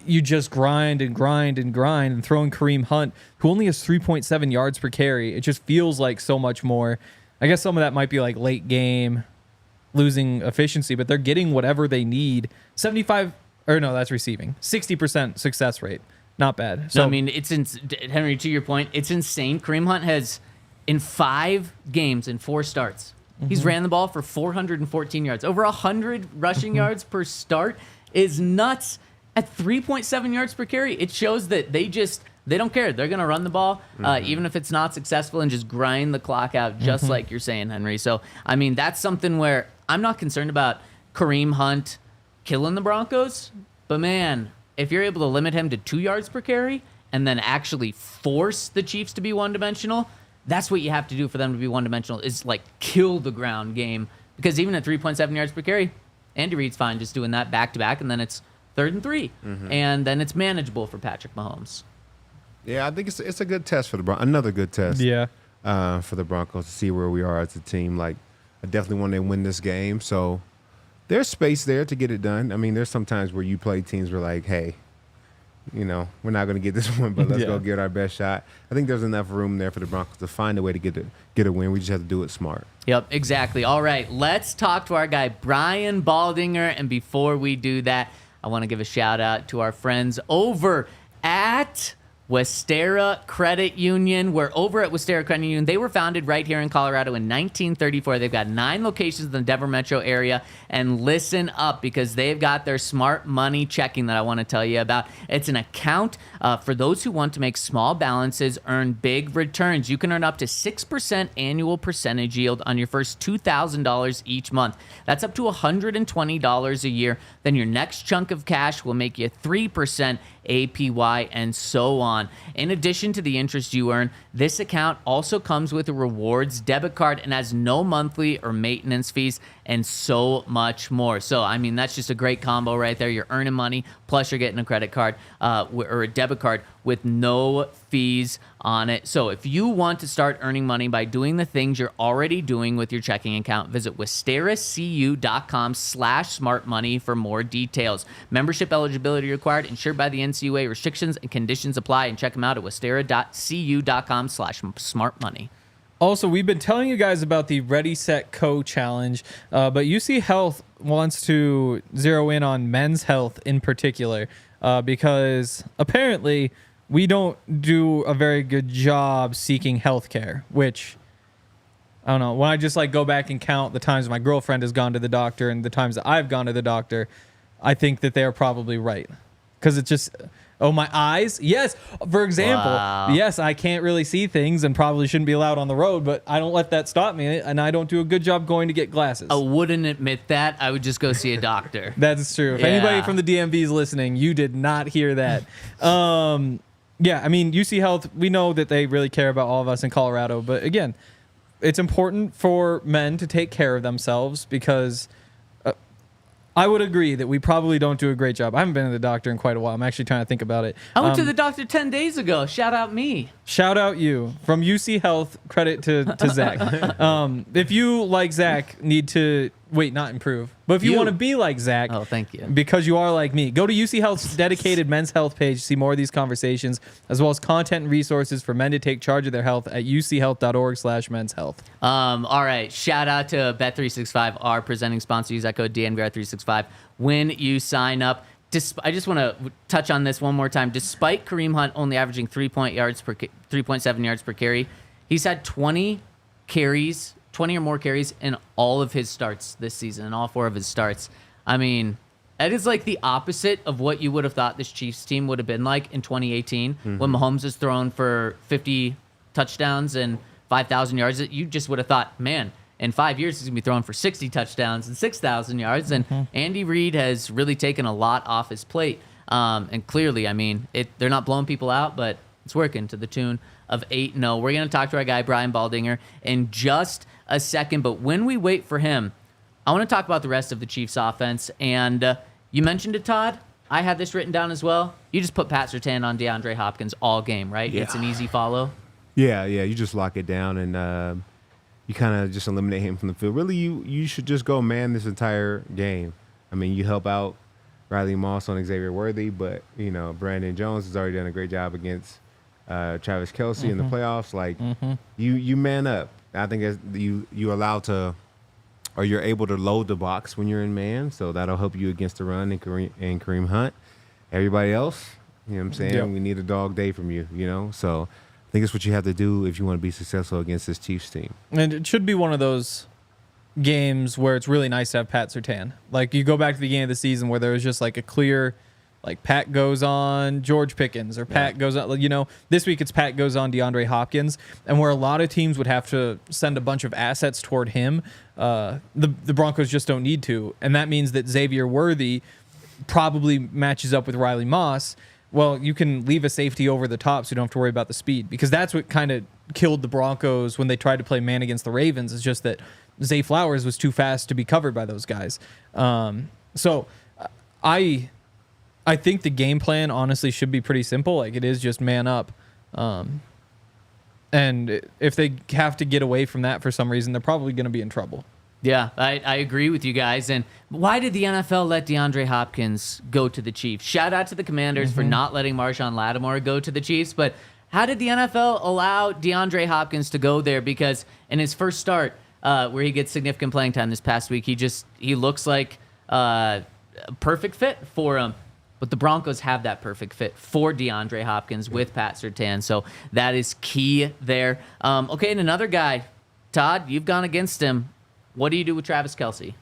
you just grind and throwing Kareem Hunt, who only has 3.7 yards per carry. It just feels like so much more. I guess some of that might be like late game losing efficiency, but they're getting whatever they need. That's receiving. 60% success rate. Not bad. So, no, I mean, Henry, to your point, it's insane. Kareem Hunt has, in 5 games, in 4 starts, he's ran the ball for 414 yards. Over 100 rushing yards per start is nuts. At 3.7 yards per carry, it shows that they don't care. They're going to run the ball, even if it's not successful, and just grind the clock out, just like you're saying, Henry. So, I mean, that's something where I'm not concerned about Kareem Hunt killing the Broncos, but man, if you're able to limit him to 2 yards per carry and then actually force the Chiefs to be one-dimensional, that's what you have to do for them to be one-dimensional, is like kill the ground game. Because even at 3.7 yards per carry, Andy Reid's fine just doing that back-to-back, and then it's 3rd and 3, and then it's manageable for Patrick Mahomes. Yeah, I think it's a good test for the Broncos. Another good test. Yeah. For the Broncos to see where we are as a team. Like, I definitely want to win this game. So there's space there to get it done. I mean, there's some times where you play teams where like, hey, you know, we're not going to get this one, but let's go get our best shot. I think there's enough room there for the Broncos to find a way to get a win. We just have to do it smart. Yep, exactly. All right, let's talk to our guy, Brian Baldinger. And before we do that, I want to give a shout out to our friends over at Westera Credit Union. We're over at Westera Credit Union. They were founded right here in Colorado in 1934. They've got 9 locations in the Denver metro area. And listen up, because they've got their smart money checking that I want to tell you about. It's an account for those who want to make small balances earn big returns. You can earn up to 6% annual percentage yield on your first $2,000 each month. That's up to $120 a year. Then your next chunk of cash will make you 3% APY, and so on. In addition to the interest you earn, this account also comes with a rewards debit card and has no monthly or maintenance fees, and so much more. So, I mean, that's just a great combo right there. You're earning money, plus you're getting a credit card or a debit card with no fees on it. So if you want to start earning money by doing the things you're already doing with your checking account, visit westeracu.com/smartmoney for more details. Membership eligibility required, insured by the NCUA. Restrictions and conditions apply, and check them out at westera.cu.com/smartmoney. Also, we've been telling you guys about the Ready, Set, Co challenge, but UC Health wants to zero in on men's health in particular, because apparently we don't do a very good job seeking health care, which, I don't know, when I just like go back and count the times my girlfriend has gone to the doctor and the times that I've gone to the doctor, I think that they are probably right. Because it's just, oh, my eyes? Yes. For example, yes, I can't really see things and probably shouldn't be allowed on the road, but I don't let that stop me, and I don't do a good job going to get glasses. I wouldn't admit that. I would just go see a doctor. That's true. If anybody from the DMV is listening, you did not hear that. Yeah, I mean, UC Health, we know that they really care about all of us in Colorado, but again, it's important for men to take care of themselves, because I would agree that we probably don't do a great job. I haven't been to the doctor in quite a while. I'm actually trying to think about it. I went to the doctor 10 days ago. Shout out me. Shout out you. From UC Health, credit to Zach. If you, like Zach, need to not improve. But if you want to be like Zach, oh, thank you, because you are like me, go to UC Health's dedicated men's health page to see more of these conversations, as well as content and resources for men to take charge of their health at uchealth.org/men's health. All right. Shout out to Bet365, our presenting sponsor. Use that code DNVR365 when you sign up. I just want to touch on this one more time. Despite Kareem Hunt only averaging 3.7 yards per carry, he's had 20 or more carries in all of his starts this season, in all 4 of his starts. I mean, that is like the opposite of what you would have thought this Chiefs team would have been like in 2018 when Mahomes is thrown for 50 touchdowns and 5,000 yards. You just would have thought, man, in 5 years he's going to be throwing for 60 touchdowns and 6,000 yards. And Andy Reid has really taken a lot off his plate. And clearly, I mean, they're not blowing people out, but it's working to the tune of 8-0. We're going to talk to our guy, Brian Baldinger, in just a second. But when we wait for him, I want to talk about the rest of the Chiefs offense. And you mentioned it, Todd. I had this written down as well. You just put Pat Surtain on DeAndre Hopkins all game, right? Yeah. It's an easy follow. Yeah. You just lock it down and you kind of just eliminate him from the field. Really, you should just go man this entire game. I mean, you help out Riley Moss on Xavier Worthy, but, Brandon Jones has already done a great job against Travis Kelce in the playoffs. Like, you man up. I think as you're able to load the box when you're in man, so that'll help you against the run and Kareem Hunt. Everybody else, you know what I'm saying? Yep. We need a dog day from you, So I think it's what you have to do if you want to be successful against this Chiefs team. And it should be one of those games where it's really nice to have Pat Surtain. Like, you go back to the beginning of the season where there was just like a clear, like, Pat goes on George Pickens or Pat goes on, this week it's Pat goes on DeAndre Hopkins, and where a lot of teams would have to send a bunch of assets toward him, the Broncos just don't need to. And that means that Xavier Worthy probably matches up with Riley Moss. Well, you can leave a safety over the top so you don't have to worry about the speed, because that's what kind of killed the Broncos when they tried to play man against the Ravens. It's just that Zay Flowers was too fast to be covered by those guys. So I think the game plan honestly should be pretty simple. Like, it is just man up. And if they have to get away from that for some reason, they're probably going to be in trouble. Yeah, I agree with you guys. And why did the NFL let DeAndre Hopkins go to the Chiefs? Shout out to the Commanders for not letting Marshawn Lattimore go to the Chiefs. But how did the NFL allow DeAndre Hopkins to go there? Because in his first start, where he gets significant playing time this past week, he looks like a perfect fit for him. But the Broncos have that perfect fit for DeAndre Hopkins with Pat Surtain. So that is key there. Okay, and another guy, Todd, you've gone against him. What do you do with Travis Kelce?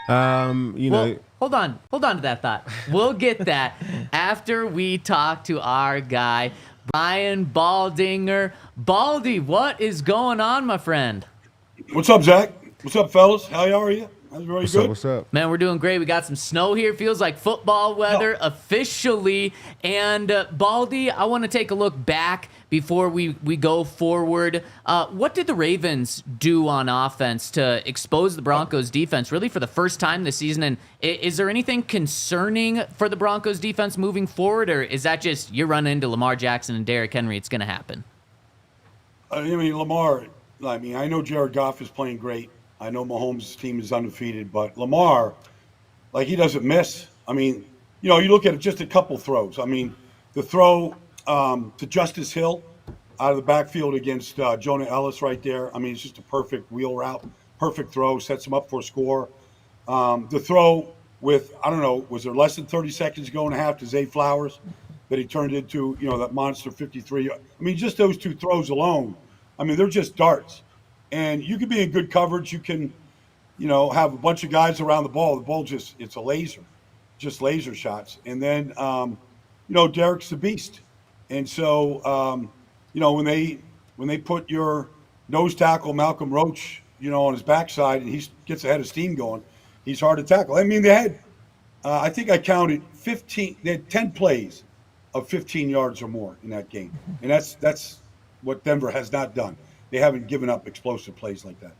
Hold on to that thought. We'll get that after we talk to our guy, Brian Baldinger. Baldy, what is going on, my friend? What's up, Zach? What's up, fellas? How are you? What's up? Man, we're doing great. We got some snow here. Feels like football weather officially. And Baldy, I want to take a look back before we go forward. What did the Ravens do on offense to expose the Broncos defense really for the first time this season? And is there anything concerning for the Broncos defense moving forward, or is that just you run into Lamar Jackson and Derrick Henry, it's going to happen? Lamar, I know Jared Goff is playing great. I know Mahomes' team is undefeated, but Lamar, he doesn't miss. You look at it, just a couple throws. The throw to Justice Hill out of the backfield against Jonah Ellis right there. It's just a perfect wheel route, perfect throw, sets him up for a score. The throw with, was there less than 30 seconds to go and a half to Zay Flowers that he turned into, that monster 53. Just those two throws alone, they're just darts. And you can be in good coverage. You can, have a bunch of guys around the ball. The ball it's a laser, just laser shots. And then, Derek's the beast. And so, when they put your nose tackle, Malcolm Roach, on his backside and he gets ahead of steam going, he's hard to tackle. They had, I think I counted 15, they had 10 plays of 15 yards or more in that game. And that's what Denver has not done. They haven't given up explosive plays like that.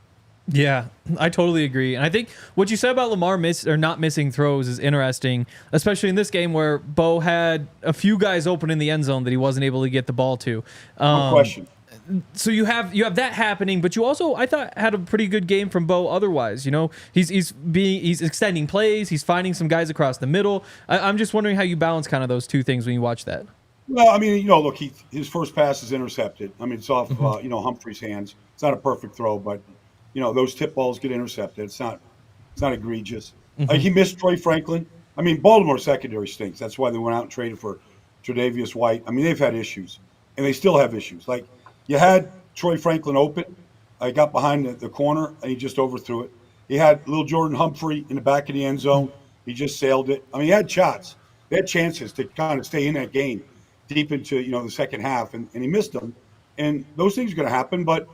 Yeah, I totally agree. And I think what you said about Lamar not missing throws is interesting, especially in this game where Bo had a few guys open in the end zone that he wasn't able to get the ball to. No question. so you have that happening, but you also, I thought, had a pretty good game from Bo otherwise. He's extending plays, he's finding some guys across the middle. I'm just wondering how you balance kind of those two things when you watch that. Well, I mean, look, his first pass is intercepted. I mean, it's off Humphrey's hands. It's not a perfect throw, but those tip balls get intercepted. It's not egregious. Like, he missed Troy Franklin. I mean, Baltimore secondary stinks. That's why they went out and traded for Tre'Davious White. I mean, they've had issues, and they still have issues. Like, you had Troy Franklin open. I got behind the corner, and he just overthrew it. He had little Jordan Humphrey in the back of the end zone. He just sailed it. I mean, he had shots. They had chances to kind of stay in that game deep into the second half, and he missed them. And those things are going to happen. But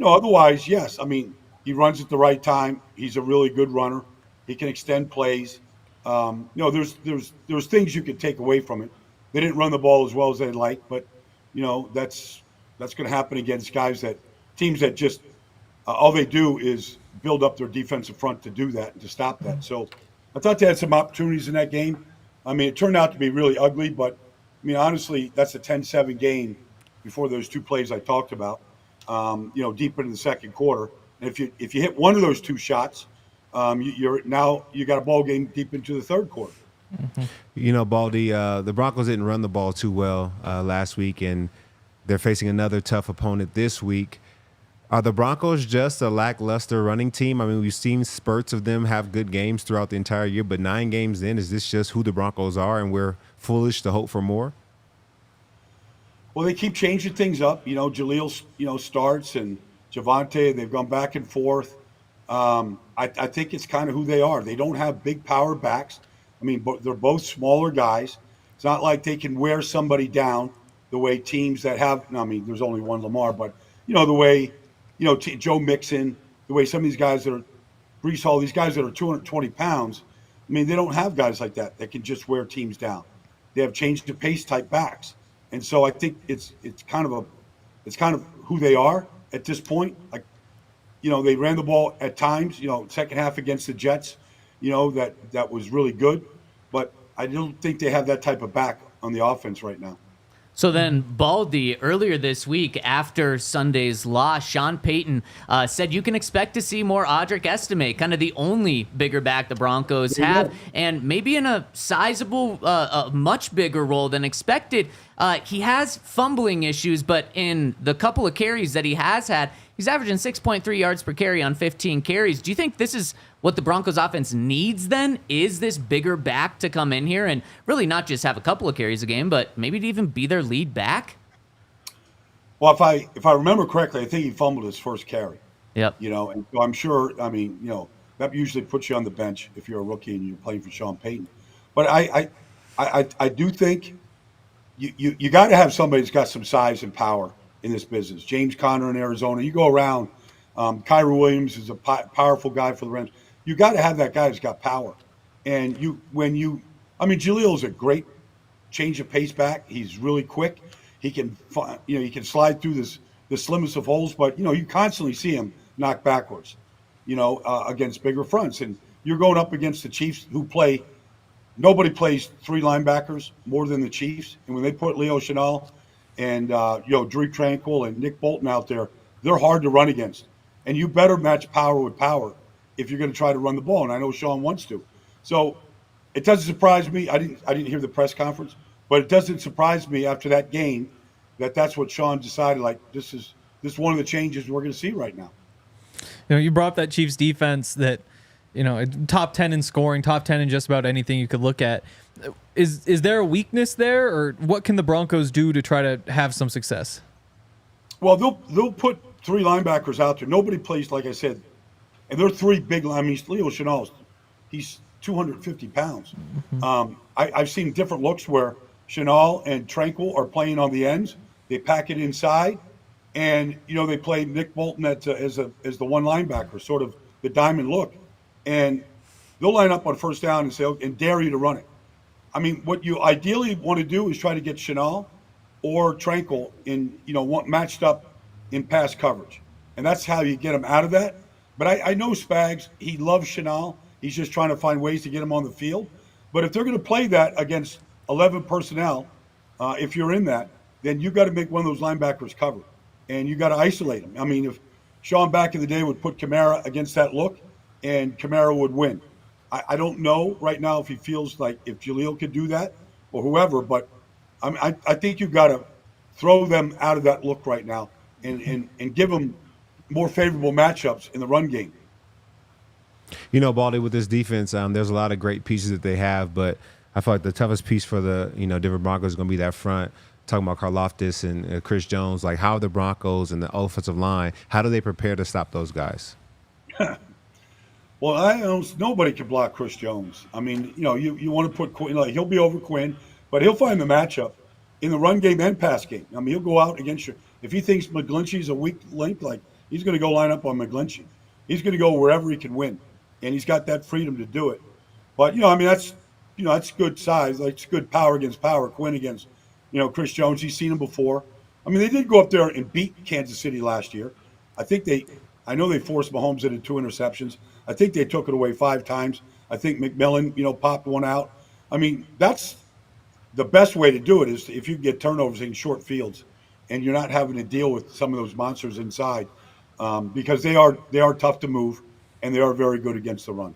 otherwise, yes. I mean, he runs at the right time. He's a really good runner. He can extend plays. There's things you could take away from it. They didn't run the ball as well as they'd like, but that's going to happen against teams that just all they do is build up their defensive front to do that and to stop that. So I thought they had some opportunities in that game. I mean, it turned out to be really ugly, but I mean, honestly, that's a 10-7 game before those two plays I talked about. Deep into the second quarter, and if you hit one of those two shots, you got a ball game deep into the third quarter. Baldy, the Broncos didn't run the ball too well last week, and they're facing another tough opponent this week. Are the Broncos just a lackluster running team? I mean, we've seen spurts of them have good games throughout the entire year, but 9 games in, is this just who the Broncos are, and we're foolish to hope for more? Well, they keep changing things up. Jaleel, starts, and Javonte, they've gone back and forth. I think it's kind of who they are. They don't have big power backs. I mean, they're both smaller guys. It's not like they can wear somebody down the way teams that have. I mean, there's only one Lamar, but the way Joe Mixon, the way some of these guys that are Breece Hall, these guys that are 220 pounds. I mean, they don't have guys like that can just wear teams down. They have change to pace type backs, and so I think it's kind of who they are at this point. Like, they ran the ball at times. Second half against the Jets, that was really good, but I don't think they have that type of back on the offense right now. So then, Baldy, earlier this week after Sunday's loss, Sean Payton said you can expect to see more Audric Estime, kind of the only bigger back the Broncos have, and maybe in a sizable, much bigger role than expected. He has fumbling issues, but in the couple of carries that he has had, he's averaging 6.3 yards per carry on 15 carries. Do you think this is what the Broncos offense needs then? Is this bigger back to come in here and really not just have a couple of carries a game, but maybe to even be their lead back? Well, if I remember correctly, I think he fumbled his first carry. Yep. And so I'm sure, I mean, that usually puts you on the bench if you're a rookie and you're playing for Sean Payton. But I do think you got to have somebody that's got some size and power in this business. James Conner in Arizona. You go around, Kyra Williams is a powerful guy for the Rams. You got to have that guy who's got power. And Jalil's a great change of pace back. He's really quick. He can, he can slide through the slimmest of holes, but you constantly see him knock backwards, against bigger fronts. And you're going up against the Chiefs who nobody plays 3 linebackers more than the Chiefs. And when they put Leo Chenal and Drew Tranquil and Nick Bolton out there, they're hard to run against. And you better match power with power if you're going to try to run the ball. And I know Sean wants to. So it doesn't surprise me. I didn't hear the press conference, but it doesn't surprise me after that game that's what Sean decided. Like, this is one of the changes we're going to see right now. You brought up that Chiefs defense that, top 10 in scoring, top 10 in just about anything you could look at. Is there a weakness there, or what can the Broncos do to try to have some success? Well, they'll put 3 linebackers out there. Nobody plays, like I said, and they're 3 big linemen. Leo Chenal, he's 250 pounds. Mm-hmm. I've seen different looks where Chenal and Tranquil are playing on the ends. They pack it inside, and they play Nick Bolton as the one linebacker, sort of the diamond look, and they'll line up on first down and say, and dare you to run it. I mean, what you ideally want to do is try to get Chenal or Tranquil in, matched up in pass coverage, and that's how you get them out of that. But I know Spags, he loves Chenal. He's just trying to find ways to get him on the field. But if they're going to play that against 11 personnel, if you're in that, then you've got to make one of those linebackers cover. and you got to isolate him. I mean, if Sean back in the day would put Kamara against that look, and Kamara would win. I don't know right now if he feels like if Jaleel could do that or whoever, but I think you've got to throw them out of that look right now and give them more favorable matchups in the run game. You know, Baldy, with this defense, there's a lot of great pieces that they have, but I feel like the toughest piece for the Denver Broncos is going to be that front. Talking about Karlaftis and Chris Jones, like how the Broncos and the offensive line, how do they prepare to stop those guys? Well, nobody can block Chris Jones. I mean, you want to put Quinn, like he'll be over Quinn, but he'll find the matchup in the run game and pass game. I mean, he'll go out against you. If he thinks McGlinchey's a weak link, like he's going to go line up on McGlinchey. He's going to go wherever he can win, and he's got that freedom to do it. But I mean, that's good size. Like it's good power against power. Quinn against Chris Jones. He's seen him before. I mean, they did go up there and beat Kansas City last year. I know they forced Mahomes into 2 interceptions. I think they took it away 5 times. I think McMillan, popped one out. I mean, that's the best way to do it is if you get turnovers in short fields and you're not having to deal with some of those monsters inside because they are tough to move and they are very good against the run.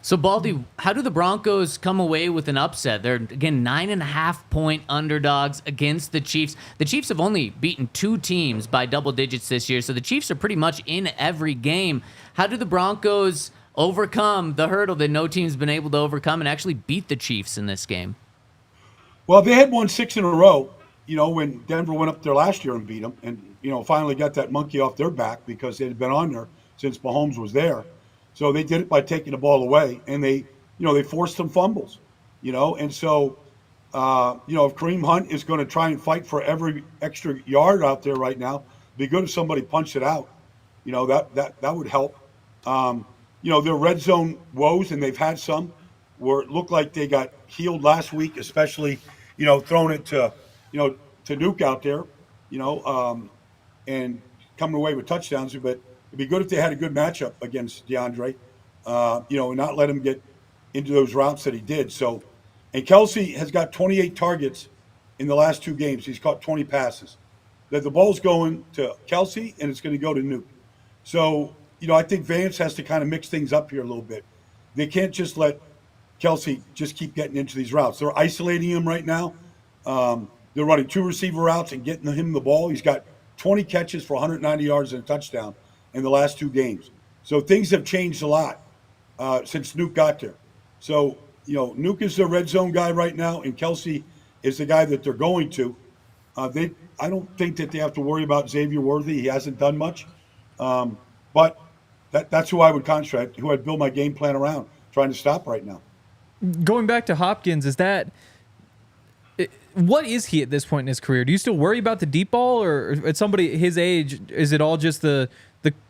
So, Baldy, how do the Broncos come away with an upset? They're, again, 9.5-point underdogs against the Chiefs. The Chiefs have only beaten 2 teams by double digits this year, so the Chiefs are pretty much in every game. How do the Broncos overcome the hurdle that no team's been able to overcome and actually beat the Chiefs in this game? Well, they had won 6 in a row, when Denver went up there last year and beat them and, finally got that monkey off their back because they had been on there since Mahomes was there. So they did it by taking the ball away, and they forced some fumbles, and so, if Kareem Hunt is going to try and fight for every extra yard out there right now, it'd be good if somebody punched it out, that would help. Their red zone woes, and they've had some where it looked like they got healed last week, especially, throwing it to Nuke out there, and coming away with touchdowns, but it'd be good if they had a good matchup against DeAndre, and not let him get into those routes that he did. So, and Kelce has got 28 targets in the last 2 games. He's caught 20 passes. That the ball's going to Kelce and it's going to go to Nuke. So, I think Vance has to kind of mix things up here a little bit. They can't just let Kelce just keep getting into these routes. They're isolating him right now. They're running 2 receiver routes and getting him the ball. He's got 20 catches for 190 yards and a touchdown in the last 2 games. So things have changed a lot since Nuke got there. So, Nuke is the red zone guy right now, and Kelce is the guy that they're going to. I don't think that they have to worry about Xavier Worthy. He hasn't done much. But that's who I would contract, who I'd build my game plan around, trying to stop right now. Going back to Hopkins, what is he at this point in his career? Do you still worry about the deep ball, or at somebody his age, is it all just the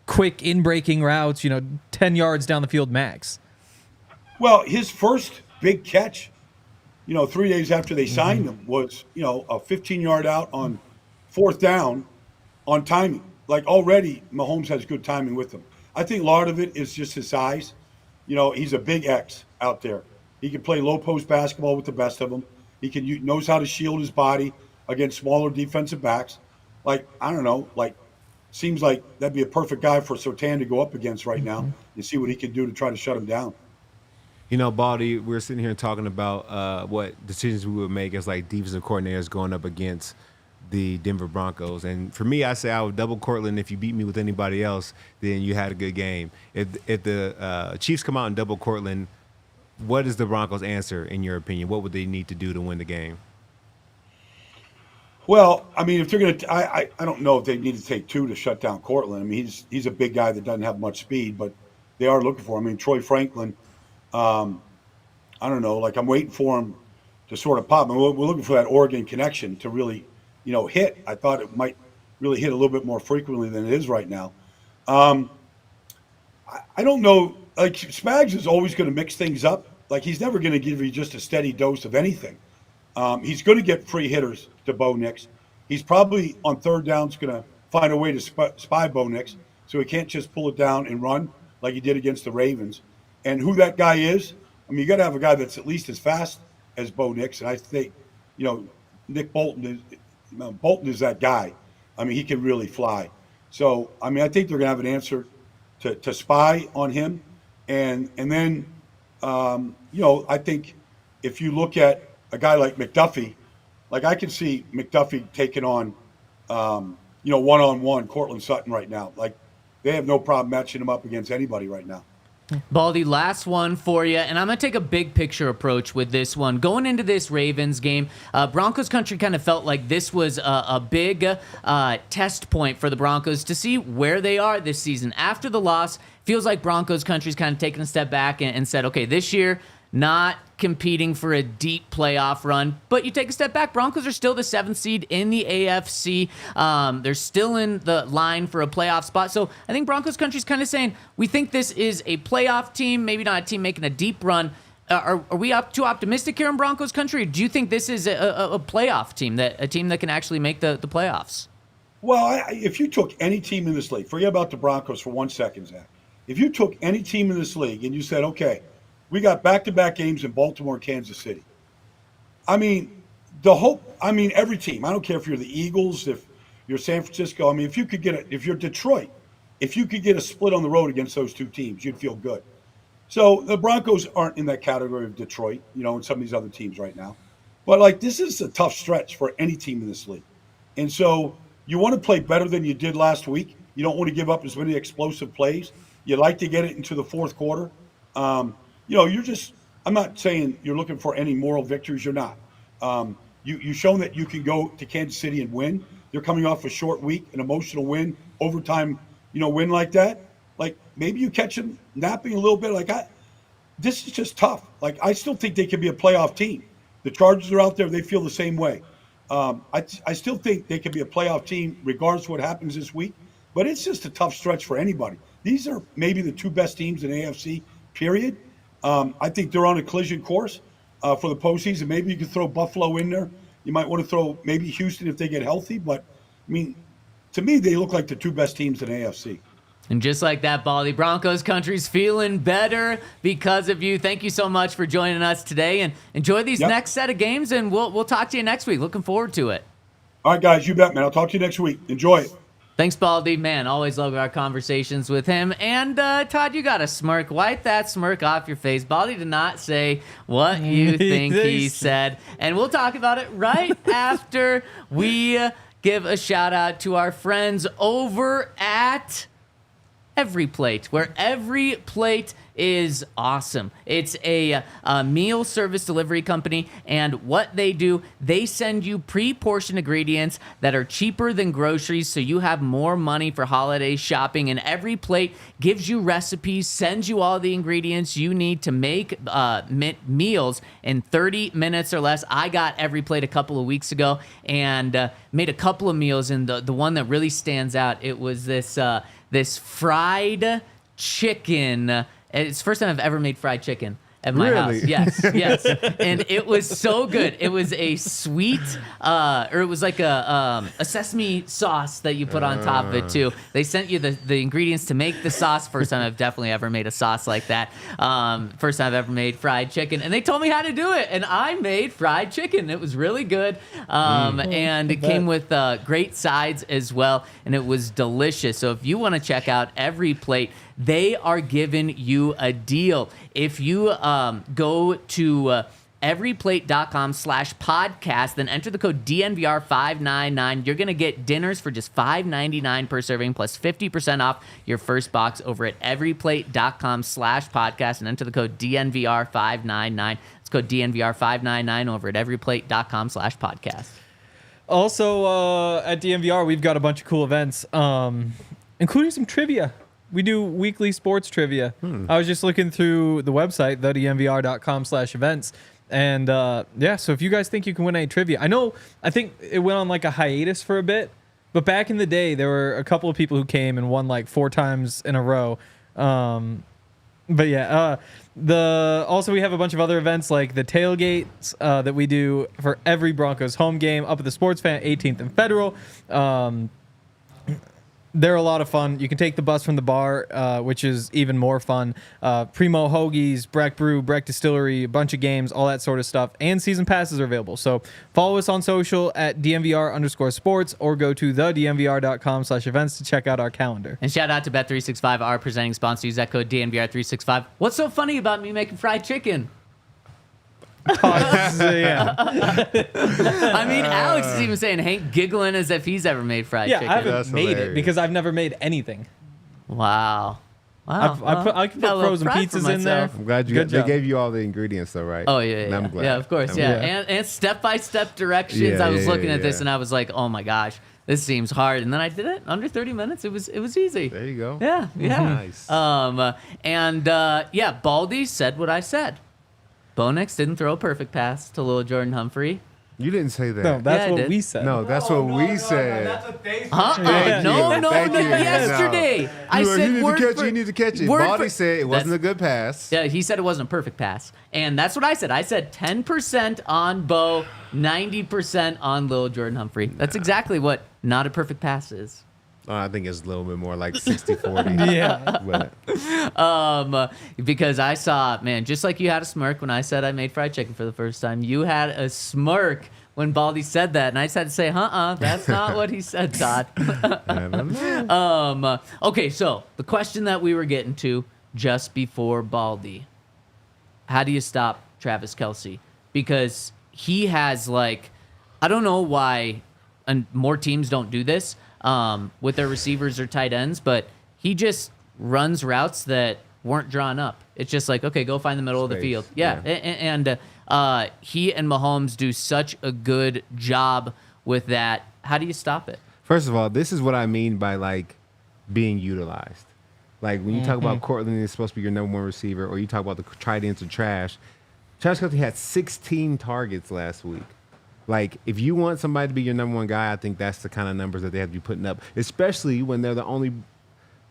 quick in-breaking routes, 10 yards down the field max? Well, his first big catch, 3 days after they signed him was, a 15-yard out on 4th down on timing. Like already Mahomes has good timing with him. I think a lot of it is just his size. He's a big X out there. He can play low post basketball with the best of them. He knows how to shield his body against smaller defensive backs. Seems like that'd be a perfect guy for Surtain to go up against right now and see what he can do to try to shut him down. Baldy, we're sitting here talking about what decisions we would make as like defensive coordinators going up against the Denver Broncos. And for me, I say I would double Cortland. If you beat me with anybody else, then you had a good game. If the Chiefs come out and double Cortland, what is the Broncos' answer, in your opinion? What would they need to do to win the game? Well, I mean, if they're going to, I don't know if they need to take 2 to shut down Cortland. I mean, he's a big guy that doesn't have much speed, but they are looking for him. I mean, Troy Franklin, I don't know, I'm waiting for him to sort of pop. I mean, we're looking for that Oregon connection to really, hit. I thought it might really hit a little bit more frequently than it is right now. I don't know. Spags is always going to mix things up. He's never going to give you just a steady dose of anything. He's going to get free hitters to Bo Nix. He's probably on 3rd downs going to find a way to spy Bo Nix, so he can't just pull it down and run like he did against the Ravens. And who that guy is, I mean, you got to have a guy that's at least as fast as Bo Nix. And I think, Nick Bolton is that guy. I mean, he can really fly. So, I mean, I think they're going to have an answer to spy on him. And then, I think if you look at a guy like McDuffie, like I can see McDuffie taking on, one-on-one Cortland Sutton right now. Like they have no problem matching him up against anybody right now. Baldy, last one for you, and I'm going to take a big picture approach with this one. Going into this Ravens game, Broncos Country kind of felt like this was a big test point for the Broncos to see where they are this season. After the loss, feels like Broncos Country's kind of taken a step back and said, okay, this year, not competing for a deep playoff run, but you take a step back. Broncos are still the 7th seed in the AFC. They're still in the line for a playoff spot. So I think Broncos Country's kind of saying, we think this is a playoff team, maybe not a team making a deep run. Are we too optimistic here in Broncos Country? Or do you think this is a playoff team, a team that can actually make the playoffs? Well, if you took any team in this league, forget about the Broncos for 1 second, Zach. If you took any team in this league and you said, okay, we got back-to-back games in Baltimore and Kansas City. I mean, every team. I don't care if you're the Eagles, if you're San Francisco. I mean, if you're Detroit, if you could get a split on the road against those two teams, you'd feel good. So the Broncos aren't in that category of Detroit, and some of these other teams right now. But, this is a tough stretch for any team in this league. And so you want to play better than you did last week. You don't want to give up as many explosive plays. You like to get it into the fourth quarter. I'm not saying you're looking for any moral victories. You're not. You've shown that you can go to Kansas City and win. They're coming off a short week, an emotional win, overtime, win like that. Like maybe you catch them napping a little bit. This is just tough. I still think they can be a playoff team. The Chargers are out there. They feel the same way. I still think they can be a playoff team regardless of what happens this week. But it's just a tough stretch for anybody. These are maybe the two best teams in AFC, period. I think they're on a collision course for the postseason. Maybe you could throw Buffalo in there. You might want to throw maybe Houston if they get healthy. But, I mean, to me, they look like the two best teams in AFC. And just like that, Baldy, Broncos Country's feeling better because of you. Thank you so much for joining us today. And enjoy these next set of games, and we'll talk to you next week. Looking forward to it. All right, guys, you bet, man. I'll talk to you next week. Enjoy it. Thanks, Baldy. Man, always love our conversations with him. And, Todd, you got a smirk. Wipe that smirk off your face. Baldy did not say what you think he said. And we'll talk about it right after we give a shout-out to our friends over at Every Plate, where Every Plate is awesome. It's a meal service delivery company, and what they do, they send you pre-portioned ingredients that are cheaper than groceries, so you have more money for holiday shopping. And Every Plate gives you recipes, sends you all the ingredients you need to make meals in 30 minutes or less. I got Every Plate a couple of weeks ago and made a couple of meals, and the one that really stands out, it was this fried chicken. It's the first time I've ever made fried chicken at my house. Yes. And it was so good. It was a sweet, or it was like a sesame sauce that you put on top of it too. They sent you the ingredients to make the sauce. First time I've definitely ever made a sauce like that. First time I've ever made fried chicken. And they told me how to do it. And I made fried chicken. It was really good. And it came with great sides as well. And it was delicious. So if you want to check out Every Plate, they are giving you a deal. If you go to everyplate.com/podcast, then enter the code DNVR599. You're going to get dinners for just $5.99 per serving plus 50% off your first box over at everyplate.com/podcast and enter the code DNVR599. It's code DNVR599 over at everyplate.com/podcast. Also, at DNVR, we've got a bunch of cool events, including some trivia. We do weekly sports trivia. I was just looking through the website, thednvr.com/events. And so if you guys think you can win any trivia, I think it went on like a hiatus for a bit, but back in the day, there were a couple of people who came and won like 4 times in a row. Also we have a bunch of other events like the tailgates that we do for every Broncos home game up at the Sports Fan, 18th and Federal. They're a lot of fun. You can take the bus from the bar, which is even more fun. Primo Hoagies, Breck Brew, Breck Distillery, a bunch of games, all that sort of stuff. And season passes are available. So follow us on social at DNVR_sports or go to thednvr.com/events to check out our calendar. And shout out to Bet365, our presenting sponsor. Use that code DNVR365. What's so funny about me making fried chicken? Yeah. I mean, Alex is even saying Hank giggling as if he's ever made fried chicken. I haven't That's made it hilarious. because I've never made anything. Wow. I can got a put little frozen pride for pizzas in there. myself. I'm glad Good they job. gave you all the ingredients, though, right? Oh, yeah. And I'm glad. Yeah, of course. I'm Yeah. glad. And step-by-step directions. Yeah, I was yeah, looking yeah, at this yeah. and I was like, oh, my gosh, this seems hard. And then I did it under 30 minutes. It was easy. There you go. Yeah. Nice. Baldy said what I said. Bo Nix didn't throw a perfect pass to little Jordan Humphrey. You didn't say that. No, that's Yeah, I what did. we said. No, that's what we said. That's what they said. Thank No, you. no, Thank you. yesterday. I You were, said you need word to catch for- it. You need to catch it. word Baldy for- said it wasn't That's- a good pass. Yeah, he said it wasn't a perfect pass. And that's what I said. I said 10% on Bo, 90% on Lil Jordan Humphrey. That's exactly what not a perfect pass is. I think it's a little bit more like 60-40. Yeah. But Because I saw, man, just like you had a smirk when I said I made fried chicken for the first time, you had a smirk when Baldy said that. And I just had to say, that's not what he said, Todd. I don't know. Okay, so the question that we were getting to just before Baldy, how do you stop Travis Kelce? Because he has, like, I don't know why and more teams don't do this with their receivers or tight ends, but he just runs routes that weren't drawn up. It's just like, okay, go find the middle of the Space, field. Yeah. yeah. And he and Mahomes do such a good job with that. How do you stop it? First of all, this is what I mean by like being utilized. Like when you talk about Cortland is supposed to be your number one receiver, or you talk about the tight ends are trash. Travis Kelce had 16 targets last week. Like, if you want somebody to be your number one guy, I think that's the kind of numbers that they have to be putting up, especially when they're the only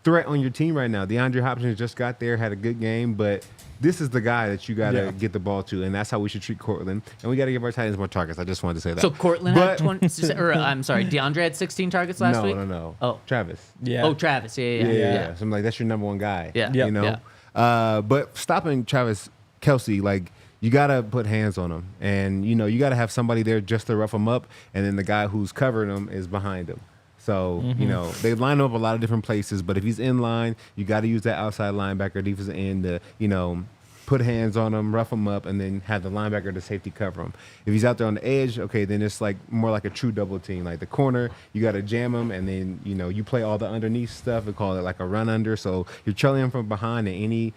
threat on your team right now. DeAndre Hopkins just got there, had a good game, but this is the guy that you got to get the ball to, and that's how we should treat Cortland. And we got to give our tight ends more targets. I just wanted to say that. So Cortland had 20, or I'm sorry, DeAndre had 16 targets last week? No. Oh. Travis. Yeah. Oh, Travis. Yeah. Yeah. So I'm like, that's your number one guy. Yeah. You know? But stopping Travis Kelce, like, you got to put hands on him. And, you know, you got to have somebody there just to rough him up. And then the guy who's covering him is behind him. So, you know, they line up a lot of different places. But if he's in line, you got to use that outside linebacker, defensive end to, you know, put hands on him, rough him up, and then have the linebacker to safety cover him. If he's out there on the edge, okay, then it's like more like a true double team. Like the corner, you got to jam him, and then, you know, you play all the underneath stuff. We call it like a run under. So you're trailing him from behind, and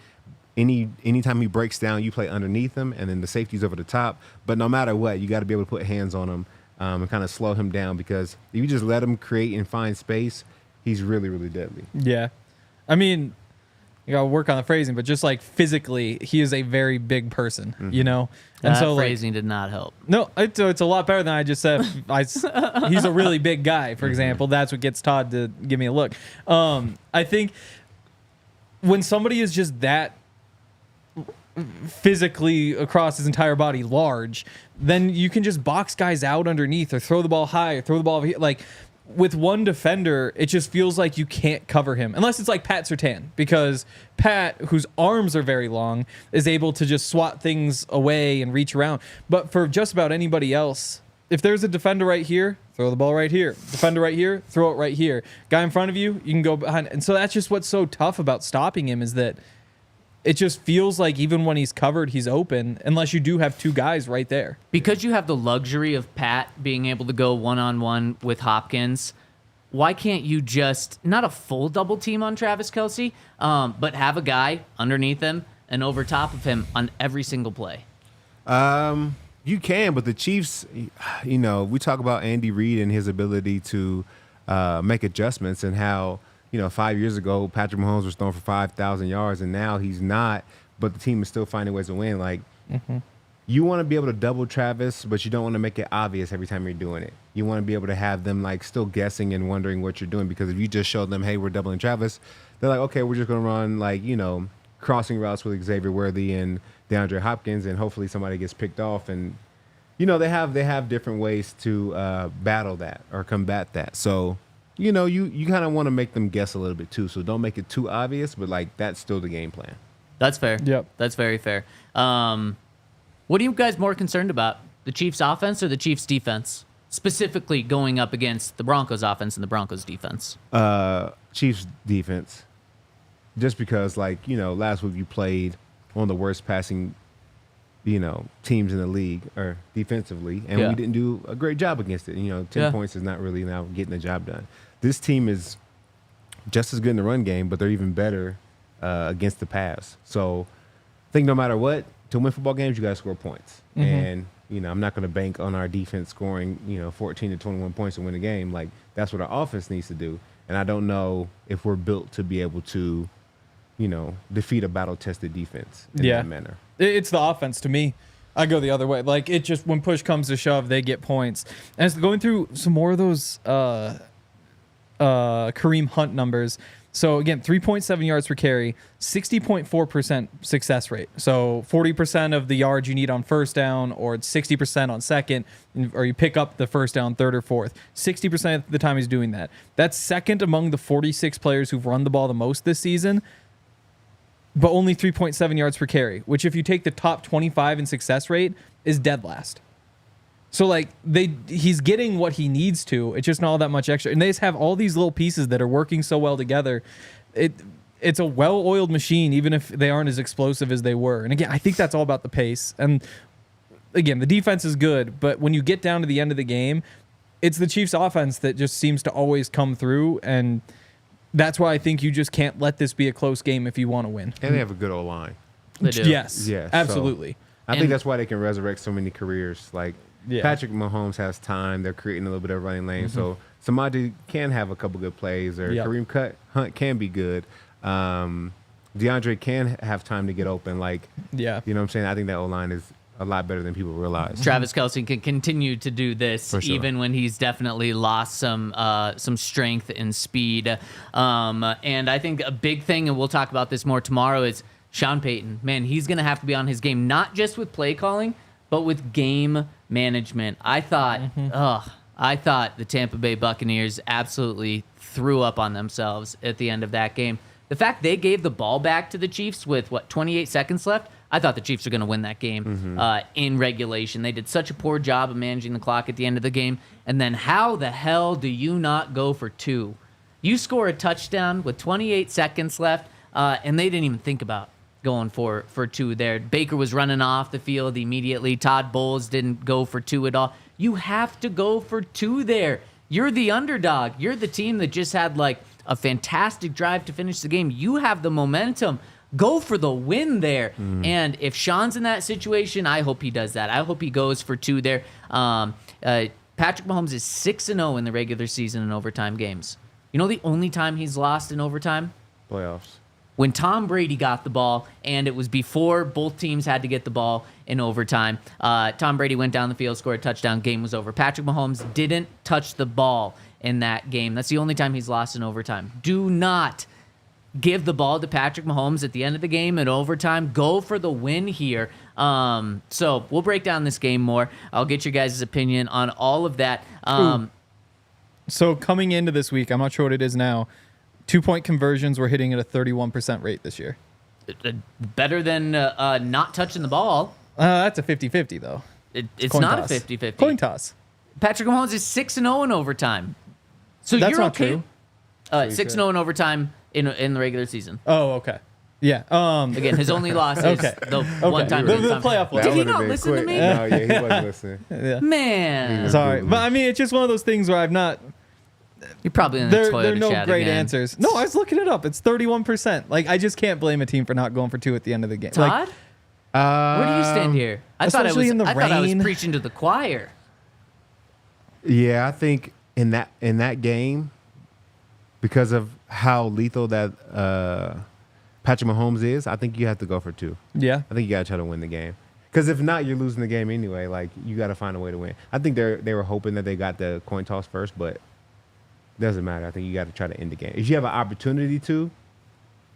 anytime he breaks down, you play underneath him, and then the safety's over the top. But no matter what, you got to be able to put hands on him and kind of slow him down, because if you just let him create and find space, he's really, really deadly. Yeah. I mean, you got to work on the phrasing, but just like physically, he is a very big person, you know? And That so like, phrasing did not help. no, it's a lot better than I just said. He's a really big guy, for example. That's what gets Todd to give me a look. I think when somebody is just that physically across his entire body large, then you can just box guys out underneath or throw the ball high or throw the ball over here. Like with one defender, it just feels like you can't cover him unless it's like Pat Surtain, because Pat, whose arms are very long, is able to just swat things away and reach around. But for just about anybody else, if there's a defender right here, throw the ball right here. Defender right here, throw it right here. Guy in front of you, you can go behind. And so that's just what's so tough about stopping him, is that it just feels like even when he's covered, he's open, unless you do have two guys right there. Because you have the luxury of Pat being able to go one-on-one with Hopkins, why can't you just, not a full double team on Travis Kelce, but have a guy underneath him and over top of him on every single play? You can, but the Chiefs, you know, we talk about Andy Reid and his ability to make adjustments, and how, you know, 5 years ago, Patrick Mahomes was throwing for 5,000 yards, and now he's not, but the team is still finding ways to win. Like, you want to be able to double Travis, but you don't want to make it obvious every time you're doing it. You want to be able to have them, like, still guessing and wondering what you're doing, because if you just show them, hey, we're doubling Travis, they're like, okay, we're just going to run, like, you know, crossing routes with Xavier Worthy and DeAndre Hopkins, and hopefully somebody gets picked off. And, you know, they have different ways to battle that or combat that. So you know, you kind of want to make them guess a little bit too. So don't make it too obvious, but like that's still the game plan. That's fair. Yep. That's very fair. What are you guys more concerned about? The Chiefs offense or the Chiefs defense? Specifically going up against the Broncos offense and the Broncos defense. Chiefs defense. Just because, like, you know, last week you played one of the worst passing, you know, teams in the league or defensively, and we didn't do a great job against it. You know, 10 points is not really now getting the job done. This team is just as good in the run game, but they're even better against the pass. So I think no matter what, to win football games, you got to score points. And, you know, I'm not going to bank on our defense scoring, you know, 14 to 21 points to win a game. Like, that's what our offense needs to do. And I don't know if we're built to be able to, you know, defeat a battle-tested defense in that manner. It's the offense to me. I go the other way. Like, it just, when push comes to shove, they get points. And it's going through some more of those Kareem Hunt numbers. So, again, 3.7 yards per carry, 60.4% success rate. So, 40% of the yards you need on first down, or it's 60% on second, or you pick up the first down, third or fourth. 60% of the time he's doing that. That's second among the 46 players who've run the ball the most this season, but only 3.7 yards per carry, which if you take the top 25 in success rate, is dead last. So, like, he's getting what he needs to. It's just not all that much extra. And they just have all these little pieces that are working so well together. It's a well-oiled machine, even if they aren't as explosive as they were. And, again, I think that's all about the pace. And, again, the defense is good, but when you get down to the end of the game, it's the Chiefs' offense that just seems to always come through. And that's why I think you just can't let this be a close game if you want to win. And they have a good O-line. They do. Yes, absolutely. So I think that's why they can resurrect so many careers. Like, Patrick Mahomes has time. They're creating a little bit of running lane. So somebody can have a couple good plays, or Kareem Hunt can be good. DeAndre can have time to get open. Like, you know what I'm saying? I think that O-line is a lot better than people realize. Travis Kelce can continue to do this even when he's definitely lost some strength and speed. And I think a big thing, and we'll talk about this more tomorrow, is Sean Payton. Man, he's going to have to be on his game, not just with play calling, but with game management. I thought the Tampa Bay Buccaneers absolutely threw up on themselves at the end of that game. The fact they gave the ball back to the Chiefs with, 28 seconds left, I thought the Chiefs were going to win that game in regulation. They did such a poor job of managing the clock at the end of the game. And then how the hell do you not go for two? You score a touchdown with 28 seconds left, and they didn't even think about going for two there. Baker was running off the field immediately. Todd Bowles didn't go for two at all. You have to go for two there. You're the underdog. You're the team that just had like a fantastic drive to finish the game. You have the momentum. Go for the win there. And if Sean's in that situation, I hope he does that. I hope he goes for two there. Patrick Mahomes is 6-0 in the regular season in overtime games. You know the only time he's lost in overtime? Playoffs. When Tom Brady got the ball, and it was before both teams had to get the ball in overtime. Tom Brady went down the field, scored a touchdown, game was over. Patrick Mahomes didn't touch the ball in that game. That's the only time he's lost in overtime. Do not give the ball to Patrick Mahomes at the end of the game in overtime. Go for the win here. So we'll break down this game more. I'll get your guys' opinion on all of that. So coming into this week, I'm not sure what it is now, 2-point conversions were hitting at a 31% rate this year. Better than not touching the ball. That's a 50-50, though. It's not a 50-50. Coin toss. Patrick Mahomes is 6-0 in overtime. So That's you're not okay. true. 6-0 in overtime in the regular season. Oh, okay. Yeah. Again, his only loss is the one time. The playoff loss. Did he not listen to me? No, he wasn't listening. Man. Sorry. But, I mean, it's just one of those things where I've not... You're probably in the Toyota There are no chat great again. answers. No, I was looking it up. It's 31%. Like, I just can't blame a team for not going for two at the end of the game. Todd? Where do you stand here? I thought I was rain. preaching to the choir. Yeah, I think in that game, because of how lethal that Patrick Mahomes is, I think you have to go for two. Yeah. I think you got to try to win the game. Because if not, you're losing the game anyway. Like, you got to find a way to win. I think they were hoping that they got the coin toss first, but it doesn't matter. I think you got to try to end the game. If you have an opportunity to,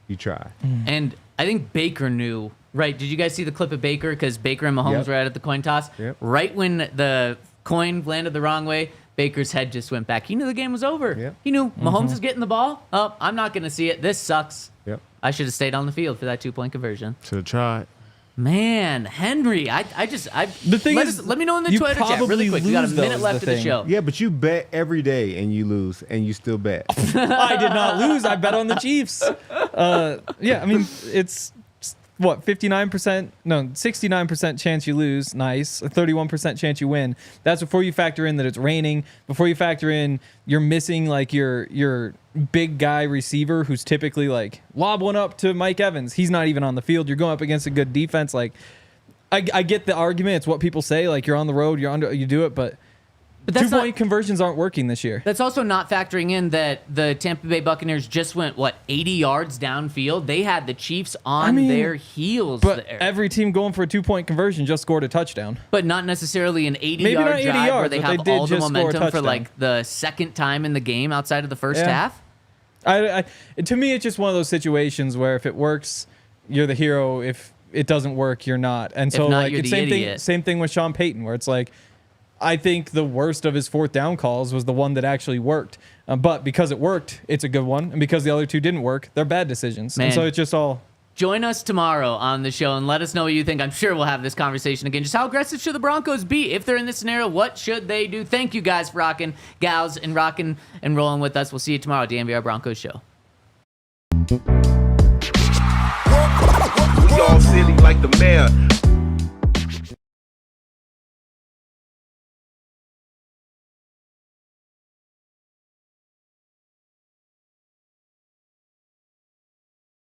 you try. And I think Baker knew, right? Did you guys see the clip of Baker? Because Baker and Mahomes were out at the coin toss. Yep. Right when the coin landed the wrong way, Baker's head just went back. He knew the game was over. Yep. He knew Mahomes is getting the ball. Oh, I'm not going to see it. This sucks. Yep. I should have stayed on the field for that 2-point conversion. Should have tried. Man, Henry, The thing is, let me know in the you Twitter chat really probably quick. We got a lose, minute though, is left the of the thing. show. Yeah, but you bet every day and you lose, and you still bet. I did not lose. I bet on the Chiefs. Yeah, I mean, it's what, 59%? No, 69% chance you lose. Nice. A 31% chance you win. That's before you factor in that it's raining. Before you factor in you're missing like your big guy receiver who's typically like lob one up to Mike Evans. He's not even on the field. You're going up against a good defense. Like, I get the argument. It's what people say. Like, you're on the road, you do it, but that's 2-point conversions aren't working this year. That's also not factoring in that the Tampa Bay Buccaneers just went, 80 yards downfield? They had the Chiefs on their heels But there. every team going for a 2-point conversion just scored a touchdown. But not necessarily an 80-yard Maybe not 80 drive where yards, they but have they did all the just score a momentum for touchdown. like the second time in the game outside of the first half. To me, it's just one of those situations where if it works, you're the hero. If it doesn't work, you're not. And so, not, like, you're it's the same idiot. thing with Sean Payton, where it's like, I think the worst of his 4th down calls was the one that actually worked. But because it worked, it's a good one. And because the other 2 didn't work, they're bad decisions. Man. And so it's just all. Join us tomorrow on the show and let us know what you think. I'm sure we'll have this conversation again. Just how aggressive should the Broncos be? If they're in this scenario, what should they do? Thank you guys for rocking, gals, and rocking and rolling with us. We'll see you tomorrow at DNVR Broncos Show. We all silly like the mayor.